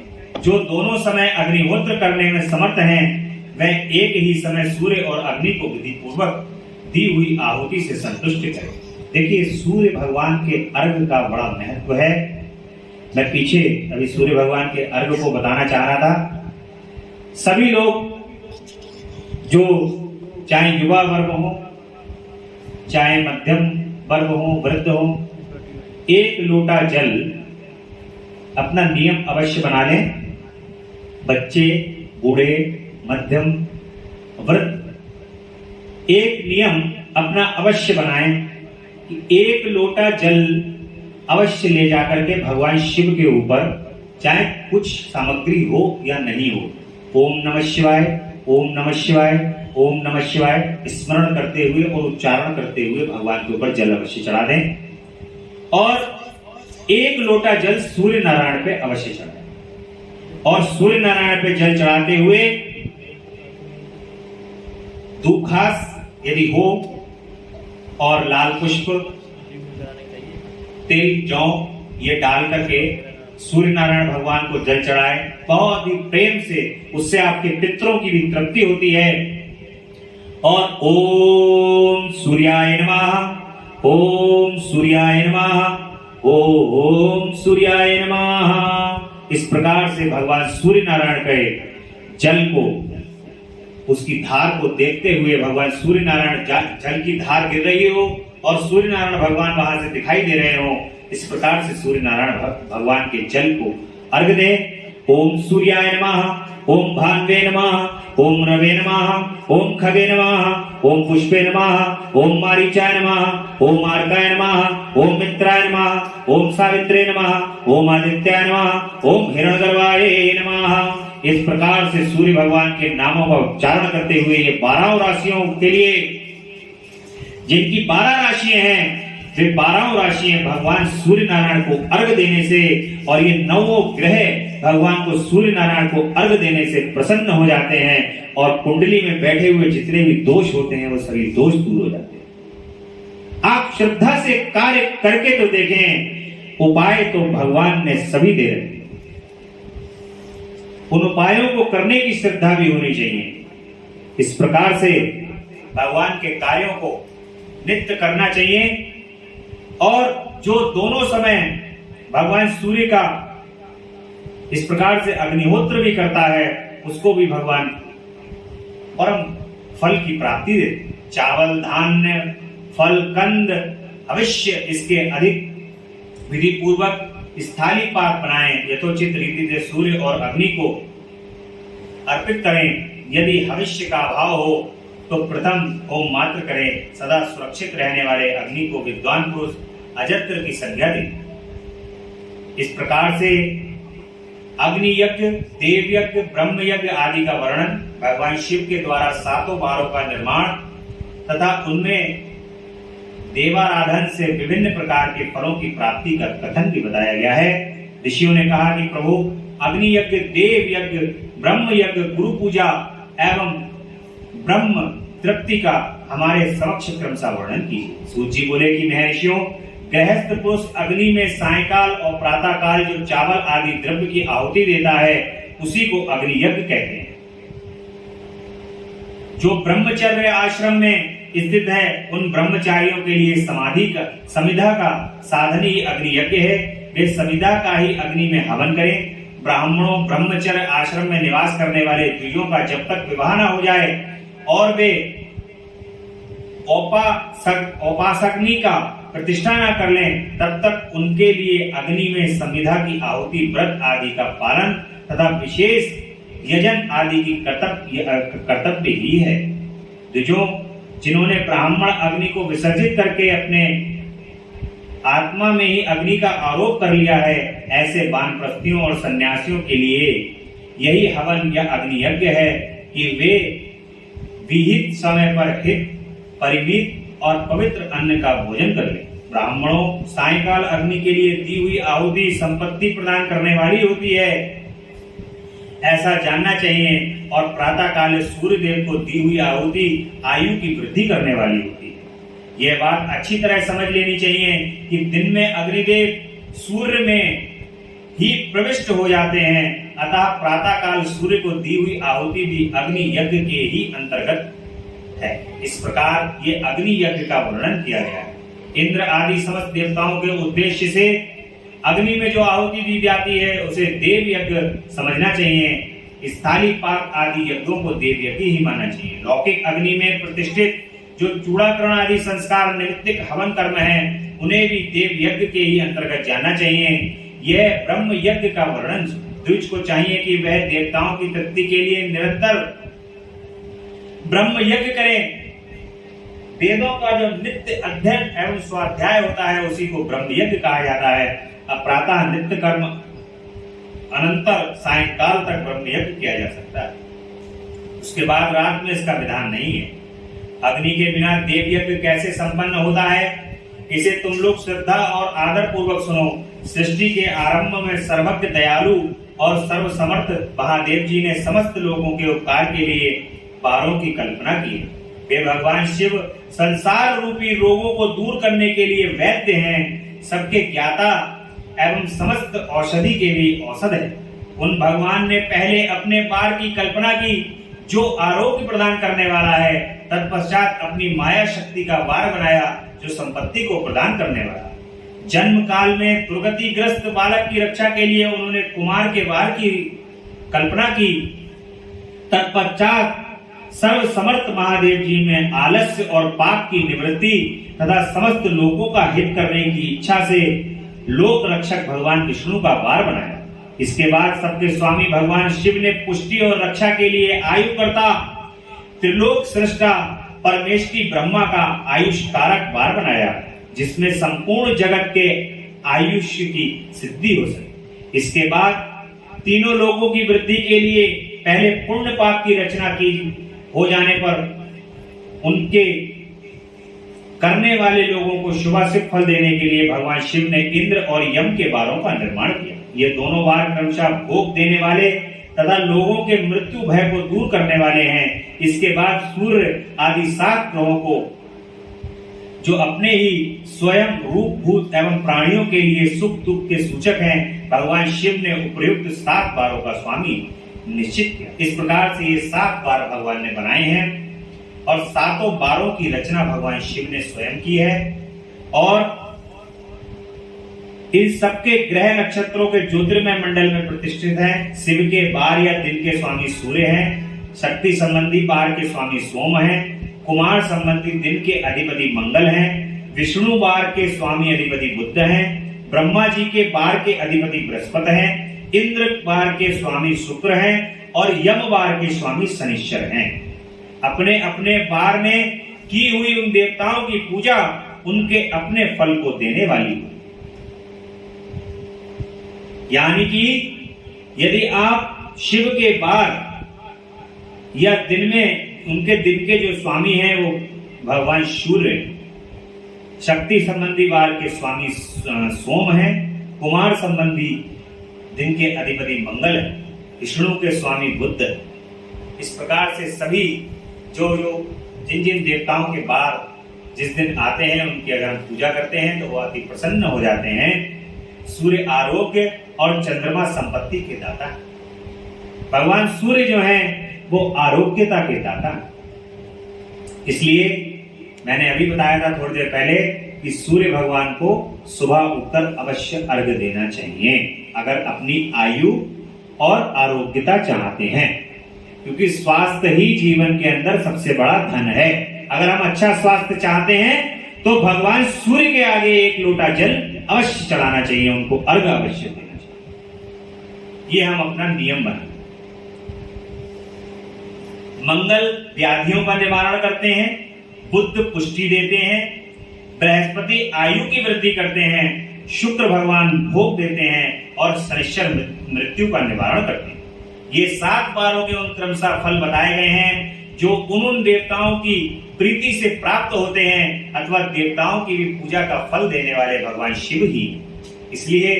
जो दोनों समय अग्निहोत्र करने में समर्थ हैं, वह एक ही समय सूर्य और अग्नि को विधि पूर्वक दी हुई आहुति से संतुष्ट करें। देखिए, सूर्य भगवान के अर्घ का बड़ा महत्व है। मैं पीछे अभी सूर्य भगवान के अर्घ को बताना चाह रहा था। सभी लोग, जो चाहे युवा वर्ग हो, चाहे मध्यम वर्ग हो, वृद्ध हो, एक लोटा जल अपना नियम अवश्य बना लें। बच्चे, बूढ़े, मध्यम, वृद्ध एक नियम अपना अवश्य बनाएं कि एक लोटा जल अवश्य ले जाकर के भगवान शिव के ऊपर, चाहे कुछ सामग्री हो या नहीं हो, ओम नमः शिवाय, ओम नमः शिवाय, ओम नमः शिवाय स्मरण करते हुए और उच्चारण करते हुए भगवान के ऊपर जल अवश्य चढ़ा दें। और एक लोटा जल सूर्य नारायण पे अवश्य चढ़ाएं। और सूर्य नारायण पे जल चढ़ाते हुए दूखास यदि हो और लाल पुष्प, तिल, जौ ये डाल करके सूर्य नारायण भगवान को जल चढ़ाए, बहुत ही प्रेम से, उससे आपके पितरों की भी तृप्ति होती है। और ओम सूर्याय नमः, ओम सूर्याय नमः, ओम सूर्याय नमः, इस प्रकार से भगवान सूर्य नारायण के जल को, उसकी धार को देखते हुए, भगवान सूर्य नारायण जल की धार गिर रही हो और सूर्य नारायण भगवान वहां से दिखाई दे रहे हो, इस प्रकार से सूर्य नारायण भगवान के जल को अर्घ दे। ओम सूर्याय नमः, ओम भान्वे नमः, ओम रवे नमः, ओम खगे नमः, ओम पुष्पे नमः, ओम मारीचाय नमः, ओम आर्काय नमः, ओम मित्राय नमः, ओम सावित्रे नमः, ओम आदित्याय नमः, ओम हिरण्यगर्भाय नमः। इस प्रकार से सूर्य भगवान के नामों का उच्चारण करते हुए ये 12 राशियों के लिए, जिनकी 12 राशियां हैं, वे 12 राशियां भगवान सूर्य नारायण को अर्घ देने से, और ये 9 ग्रह भगवान को सूर्य नारायण को अर्घ देने से प्रसन्न हो जाते हैं, और कुंडली में बैठे हुए जितने भी दोष होते हैं वो सभी दोष दूर हो जाते हैं। आप श्रद्धा से कार्य करके तो देखें, उपाय तो भगवान ने सभी दे रखे, उन उपायों को करने की श्रद्धा भी होनी चाहिए। इस प्रकार से भगवान के कार्यों को नित्य करना चाहिए। और जो दोनों समय भगवान सूर्य का इस प्रकार से अग्निहोत्र भी करता है, उसको भी भगवान परम फल की प्राप्ति देते। चावल, धान्य, फल, कंद अवश्य इसके अधिक विधि पूर्वक स्थाली पाक बनाएं, यथोचित रीति से सूर्य और अग्नि को अर्पित करें। यदि भविष्य का अभाव हो तो प्रथम होम मात्र करें। सदा सुरक्षित रहने वाले अग्नि को विद्वान पुरुष अजत्र की संज्ञा दें। इस प्रकार से अग्नि यज्ञ, देव यज्ञ, ब्रह्म यज्ञ आदि का वर्णन, भगवान शिव के द्वारा 7 बारों का निर्माण तथा उनमें देवाराधन से विभिन्न प्रकार के फलों की प्राप्ति का कथन भी बताया गया है। ऋषियों ने कहा कि प्रभु अग्नि यज्ञ, देव यज्ञ, ब्रह्म यज्ञ, गुरु पूजा एवं ब्रह्म तृप्ति का हमारे समक्ष क्रमशः वर्णन कीजिए। सूत जी बोले कि महर्षियों, गृहस्थ पुरुष अग्नि में सायकाल और प्रातः काल जो चावल आदि द्रव्य की आहुति देता है, उसी को अग्नि यज्ञ कहते हैं। जो ब्रह्मचर्य आश्रम में स्थित है, उन ब्रह्मचारियों के लिए समिधा का साधन ही अग्नि यज्ञ है। वे समिधा का ही अग्नि में हवन करें। ब्राह्मणों, ब्रह्मचर्य आश्रम में निवास करने वाले द्विजों का जब तक विवाह न हो जाए और वे औपासकनी का प्रतिष्ठा न कर लें, तब तक उनके लिए अग्नि में समिधा की आहुति, व्रत आदि का पालन तथा विशेष यजन आदि की कर्तव्य ही है। द्विजों, जिन्होंने ब्राह्मण अग्नि को विसर्जित करके अपने आत्मा में ही अग्नि का आरोप कर लिया है, ऐसे वानप्रस्थियों और सन्यासियों के लिए यही हवन या अग्नि यज्ञ है कि वे विहित समय पर हित, परिमित और पवित्र अन्न का भोजन कर लें। ब्राह्मणों, सायकाल अग्नि के लिए दी हुई आहुति संपत्ति प्रदान करने वाली होती है, ऐसा जानना चाहिए। और प्रातः काल सूर्य देव को दी हुई आहुति आयु की वृद्धि करने वाली होती है। यह बात अच्छी तरह समझ लेनी चाहिए कि दिन में अग्निदेव सूर्य में ही प्रविष्ट हो जाते हैं, अतः प्रातः काल सूर्य को दी हुई आहुति भी अग्नि यज्ञ के ही अंतर्गत है। इस प्रकार ये अग्नि यज्ञ का वर्णन किया गया है। इंद्र आदि समस्त देवताओं के उद्देश्य से अग्नि में जो आहुति दी जाती है, उसे देव यज्ञ समझना चाहिए। स्थाली पाक आदि यज्ञों को देव यज्ञ ही मानना चाहिए। लौकिक अग्नि में प्रतिष्ठित जो चूड़ाकरण आदि संस्कार निमित्तिक हवन कर्म है उन्हें भी देव यज्ञ के ही अंतर्गत जानना चाहिए। यह ब्रह्म यज्ञ का वर्णन द्विज को चाहिए कि वह देवताओं की तृप्ति के लिए निरंतर ब्रह्म यज्ञ करें। वेदों का जो नित्य अध्ययन एवं स्वाध्याय होता है उसी को ब्रह्म यज्ञ कहा जाता है। अब प्रातः नित्य कर्म अनंतर सायंकाल तक ब्रह्म यज्ञ किया जा सकता है, उसके बाद रात में इसका विधान नहीं है। अग्नि के बिना देव यज्ञ कैसे संपन्न होता है इसे तुम लोग श्रद्धा और आदर पूर्वक सुनो। सृष्टि के आरंभ में सर्वज्ञ दयालु और सर्वसमर्थ महादेव जी ने समस्त लोगों के उपकार के लिए बारों की कल्पना की। वे भगवान शिव संसार रूपी रोगों को दूर करने के लिए वैद्य हैं, सबके ज्ञाता एवं समस्त औषधि के भी औषध है। उन भगवान ने पहले अपने बार की कल्पना की जो आरोग्य प्रदान करने वाला है, तत्पश्चात अपनी माया शक्ति का बार बनाया जो संपत्ति को प्रदान करने वाला है। जन्म काल में दुर्गतिग्रस्त बालक की रक्षा के लिए उन्होंने कुमार के बार की कल्पना की। तत्पश्चात सर्व समर्थ महादेव जी में आलस्य और पाप की निवृत्ति तथा समस्त लोगों का हित करने की इच्छा से लोक रक्षक भगवान विष्णु का बार बनाया। इसके बाद सबके स्वामी भगवान शिव ने पुष्टि और रक्षा के लिए आयु करता त्रिलोक सृष्टा परमेष्टि ब्रह्मा का आयुष कारक बार बनाया, जिसमें संपूर्ण जगत के आयुष्य की सिद्धि हो सके। इसके बाद तीनों लोगों की वृद्धि के लिए पहले पुण्य पाप की रचना की हो जाने पर उनके करने वाले लोगों को शुभाशुभ फल देने के लिए भगवान शिव ने इंद्र और यम के बारों का निर्माण किया। ये दोनों बार क्रमशः भोग देने वाले तथा लोगों के मृत्यु भय को दूर करने वाले हैं। इसके बाद सूर्य आदि 7 ग्रहों को जो अपने ही स्वयं रूप भूत एवं प्राणियों के लिए सुख दुख के सूचक हैं, भगवान शिव ने उपयुक्त 7 बारों का स्वामी निश्चित किया। इस प्रकार से ये 7 बार भगवान ने बनाए हैं और 7 बारों की रचना भगवान शिव ने स्वयं की है। और इन सबके ग्रह नक्षत्रों के ज्योतिर्मय मंडल में प्रतिष्ठित हैं। शिव के बार या दिन के स्वामी सूर्य हैं, शक्ति संबंधी बार के स्वामी सोम हैं, कुमार संबंधी दिन के अधिपति मंगल हैं, विष्णु बार के स्वामी अधिपति बुध हैं, ब्रह्मा जी के बार के अधिपति बृहस्पति हैं, इंद्र बार के स्वामी शुक्र हैं और यम बार के स्वामी शनिश्चर हैं। अपने अपने बार में की हुई उन देवताओं की पूजा उनके अपने फल को देने वाली है। यानी कि यदि आप शिव के बार या दिन में उनके दिन के जो स्वामी हैं वो भगवान सूर्य, शक्ति संबंधी बार के स्वामी सोम हैं, कुमार संबंधी दिन के अधिपति मंगल है, विष्णु के स्वामी बुध। इस प्रकार से सभी जो जिन जिन देवताओं के बार जिस दिन आते हैं उनकी अगर हम पूजा करते हैं तो वो अति प्रसन्न हो जाते हैं। सूर्य आरोग्य और चंद्रमा संपत्ति के दाता है। भगवान सूर्य जो हैं वो आरोग्यता के दाता है। इसलिए मैंने अभी बताया था थोड़ी देर पहले कि सूर्य भगवान को सुबह उठकर अवश्य अर्घ्य देना चाहिए अगर अपनी आयु और आरोग्यता चाहते हैं, क्योंकि स्वास्थ्य ही जीवन के अंदर सबसे बड़ा धन है। अगर हम अच्छा स्वास्थ्य चाहते हैं तो भगवान सूर्य के आगे 1 लोटा जल अवश्य चढ़ाना चाहिए, उनको अर्घ्य अवश्य देना चाहिए। ये हम अपना नियम बनाएं। मंगल व्याधियों का निवारण करते हैं, बुध पुष्टि देते हैं, बृहस्पति आयु की वृद्धि करते हैं, शुक्र भगवान भोग देते हैं और शनिश्चर मृत्यु का निवारण करते हैं। ये 7 बारों के उन क्रमशः फल बताए गए हैं जो उन देवताओं की प्रीति से प्राप्त होते हैं अथवा देवताओं की भी पूजा का फल देने वाले भगवान शिव ही। इसलिए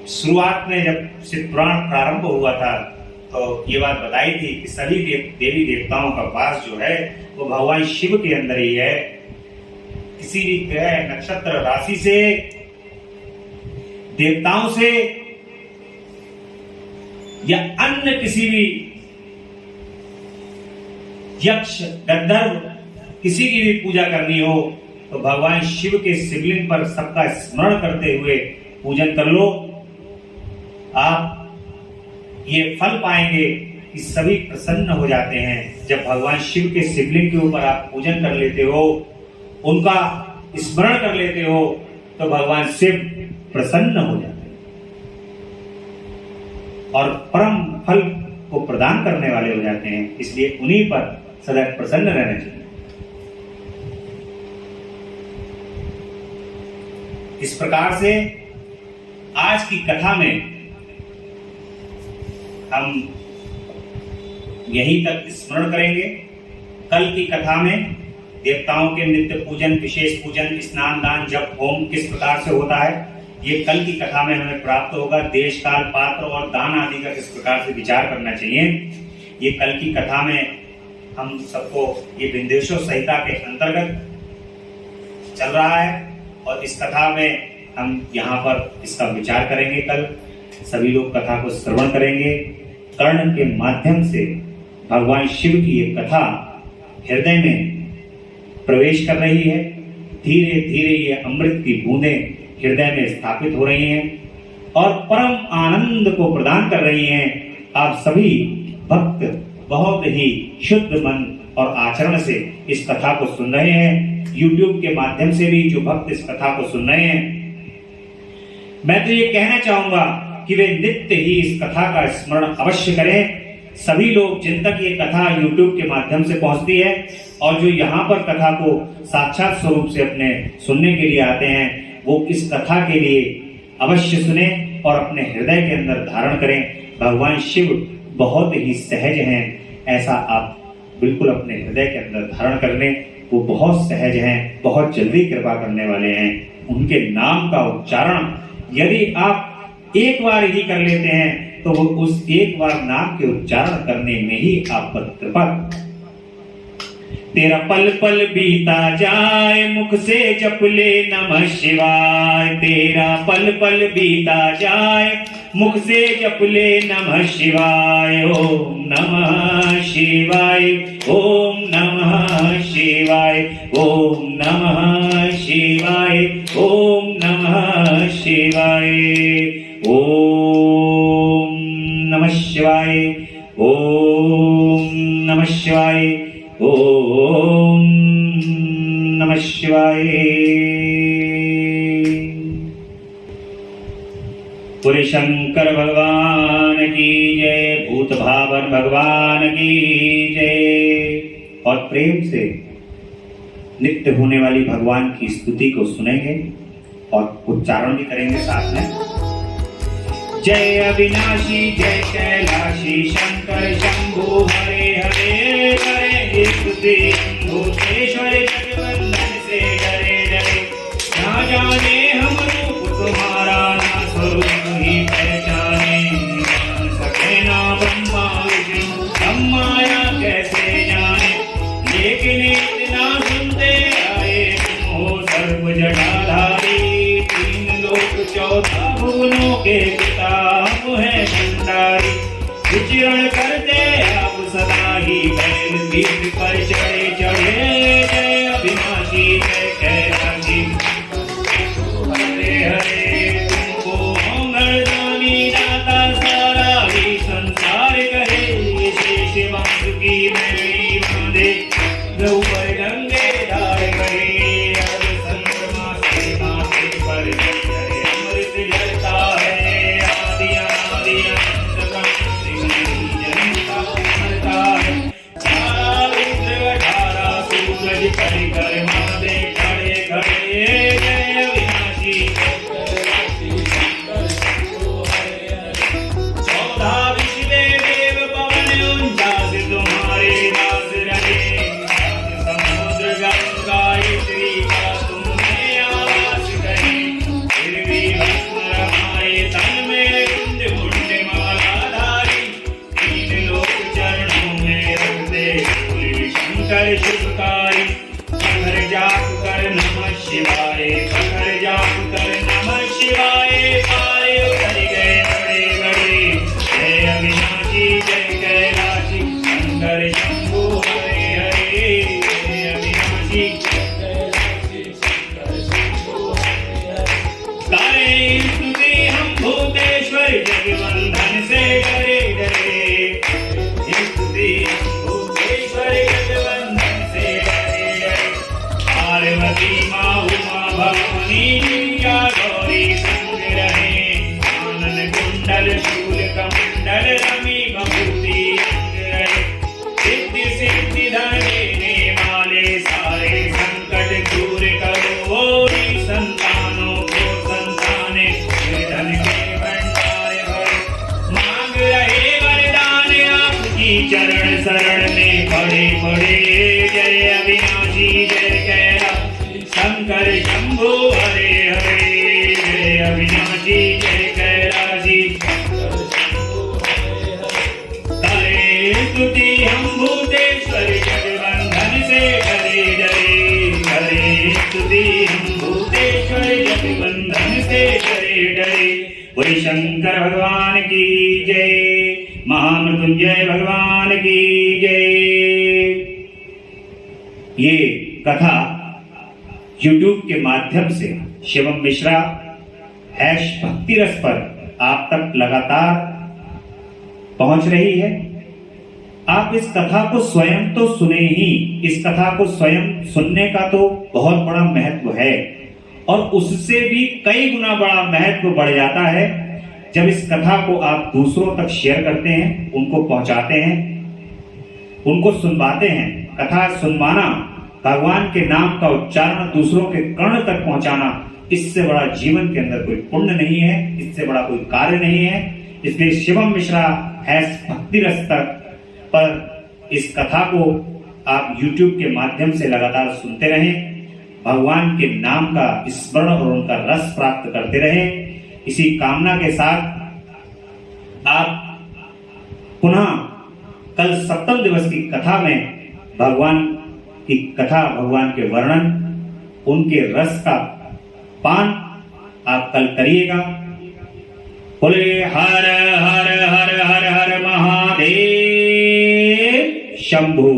शुरुआत में जब शिव पुराण प्रारंभ हुआ था तो ये बात बताई थी कि सभी देवी देवताओं का वास जो है वो भगवान शिव के अंदर ही है। किसी भी ग्रह नक्षत्र राशि से देवताओं से या अन्य किसी भी यक्ष गंधर्व किसी की भी पूजा करनी हो तो भगवान शिव के शिवलिंग पर सबका स्मरण करते हुए पूजन कर लो। आप ये फल पाएंगे कि सभी प्रसन्न हो जाते हैं। जब भगवान शिव के शिवलिंग के ऊपर आप पूजन कर लेते हो, उनका स्मरण कर लेते हो, तो भगवान शिव प्रसन्न हो जाते हैं और परम फल को प्रदान करने वाले हो जाते हैं। इसलिए उन्हीं पर सदैव प्रसन्न रहना चाहिए। इस प्रकार से आज की कथा में हम यहीं तक स्मरण करेंगे। कल की कथा में देवताओं के नित्य पूजन, विशेष पूजन, स्नान, दान, जप, होम किस प्रकार से होता है, ये कल की कथा में हमें प्राप्त होगा। देश, काल, पात्र और दान आदि का किस प्रकार से विचार करना चाहिए, ये कल की कथा में हम सबको, ये विंध्येश्वर संहिता के अंतर्गत चल रहा है और इस कथा में हम यहाँ पर इसका विचार करेंगे। कल सभी लोग कथा को श्रवण करेंगे। कर्ण के माध्यम से भगवान शिव की ये कथा हृदय में प्रवेश कर रही है। धीरे धीरे ये अमृत की बूंदें हृदय में स्थापित हो रही हैं और परम आनंद को प्रदान कर रही हैं। आप सभी भक्त बहुत ही शुद्ध मन और आचरण से इस कथा को सुन रहे हैं। YouTube के माध्यम से भी जो भक्त इस कथा को सुन रहे हैं, मैं तो ये कहना चाहूंगा कि वे नित्य ही इस कथा का स्मरण अवश्य करें। सभी लोग जिन तक ये कथा YouTube के माध्यम से पहुंचती है और जो यहाँ पर कथा को साक्षात स्वरूप से अपने सुनने के लिए आते हैं, वो इस कथा के लिए अवश्य सुने और अपने हृदय के अंदर धारण करें। भगवान शिव बहुत ही सहज हैं, ऐसा आप बिल्कुल अपने हृदय के अंदर धारण कर लें। वो बहुत सहज हैं, बहुत जल्दी कृपा करने वाले हैं। उनके नाम का उच्चारण यदि आप एक बार ही कर लेते हैं तो वो उस एक बार नाम के उच्चारण करने में ही आप पर कृपा। तेरा पल पल बीता जाए, मुख से जप ले नमः शिवाय। तेरा पल पल बीता जाए, मुख से जप ले नमः शिवाय। ओम नमः शिवाय, ओम नमः शिवाय, ओम नमः शिवाय, ओम नमः शिवाय, ओम नमः शिवाय, ओम नमः शिवाय, ओम नमः शिवाय। पुरी शंकर भगवान की जय, भूत भावन भगवान की जय। और प्रेम से नित्य होने वाली भगवान की स्तुति को सुनेंगे और उच्चारण भी करेंगे साथ में। जय अविनाशी जय कैलाशी शंकर शंभु हरे हरे। करेंगे स्तुति भूतेश्वर जगवंदन से डरे डरे। ना जाने हम रूप तुम्हारा, ना स्वरूप ही पहचाने। जान सके ना ब्रह्मा विष्णु, हम माया कैसे जाने। लेकिन इतना सुनते आए तुम हो सर्व जटाधारी। 3 लोक 14 भुवनों के पिता हम हैं भंडारी। विचरण करते आप सदा ही बैल पीठ पर चढ़े चढ़े। जय अविनाशी जय कैलाशी हरे हरे। तुमको मंगलदानी दाता सारा ही संसार कहे। शेष वासुकी मैली बांधे, गौ पर गंगे धार गए। अब चंद्रमा से माथे पर जय अमृत जलता है। आदि अनादि अनंत जनता मरता है। 12 रुद्र 18 सूरज कर मादे खड़े खड़े। जय अविनाशी 14 विश्वे देव पवन 49 तुम्हारे दास रहे। समुद्र गंगा श्री का तुमने आवास करे। फिर भी भस्म रमाए तन में कुंड कुंड माला धारी। 3 लोक चरणों में रखते बोले शंकर शुभकारी। पकड़ जाप कर नमः शिवाय, पकड़ जाप कर नमः शिवाय। पारे उतर गए बड़े बड़े। जय अविनाशी जय कैलाशी शंकर शंभु हरे हरे। जय अविनाशी तारे स्तुति हम भूतेश्वर जगवंदन से डरे डरे। चरण शरण में पड़े पड़े। जय अविनाशी जय कैलाश शंकर शंभो हरे हरे। जय अविनाशी जय कैलाशी करे स्तुति हम भूतेश्वर जगबंधन से करे डरे। करे स्तुति हम भूतेश्वर जगबंधन से करे डरे। वही शंकर भगवान की जय, महामृत्युंजय भगवान की जय। ये कथा YouTube के माध्यम से शिवम मिश्रा भक्ति रस पर आप तक लगातार पहुंच रही है। आप इस कथा को स्वयं तो सुने ही, इस कथा को स्वयं सुनने का तो बहुत बड़ा महत्व है, और उससे भी कई गुना बड़ा महत्व बढ़ जाता है जब इस कथा को आप दूसरों तक शेयर करते हैं, उनको पहुंचाते हैं, उनको सुनवाते हैं। कथा सुनवाना, भगवान के नाम का उच्चारण दूसरों के कर्ण तक पहुंचाना, इससे बड़ा जीवन के अंदर कोई पुण्य नहीं है, इससे बड़ा कोई कार्य नहीं है। इसलिए शिवम मिश्रा भक्ति रस तक पर इस कथा को आप YouTube के माध्यम से लगातार सुनते रहें, भगवान के नाम का स्मरण और उनका रस प्राप्त करते रहें। इसी कामना के साथ आप पुनः कल सप्तम दिवस की कथा में भगवान की कथा, भगवान के वर्णन, उनके रस का पान आप कल करिएगा। बोले हर हर हर हर हर महादेव शंभु।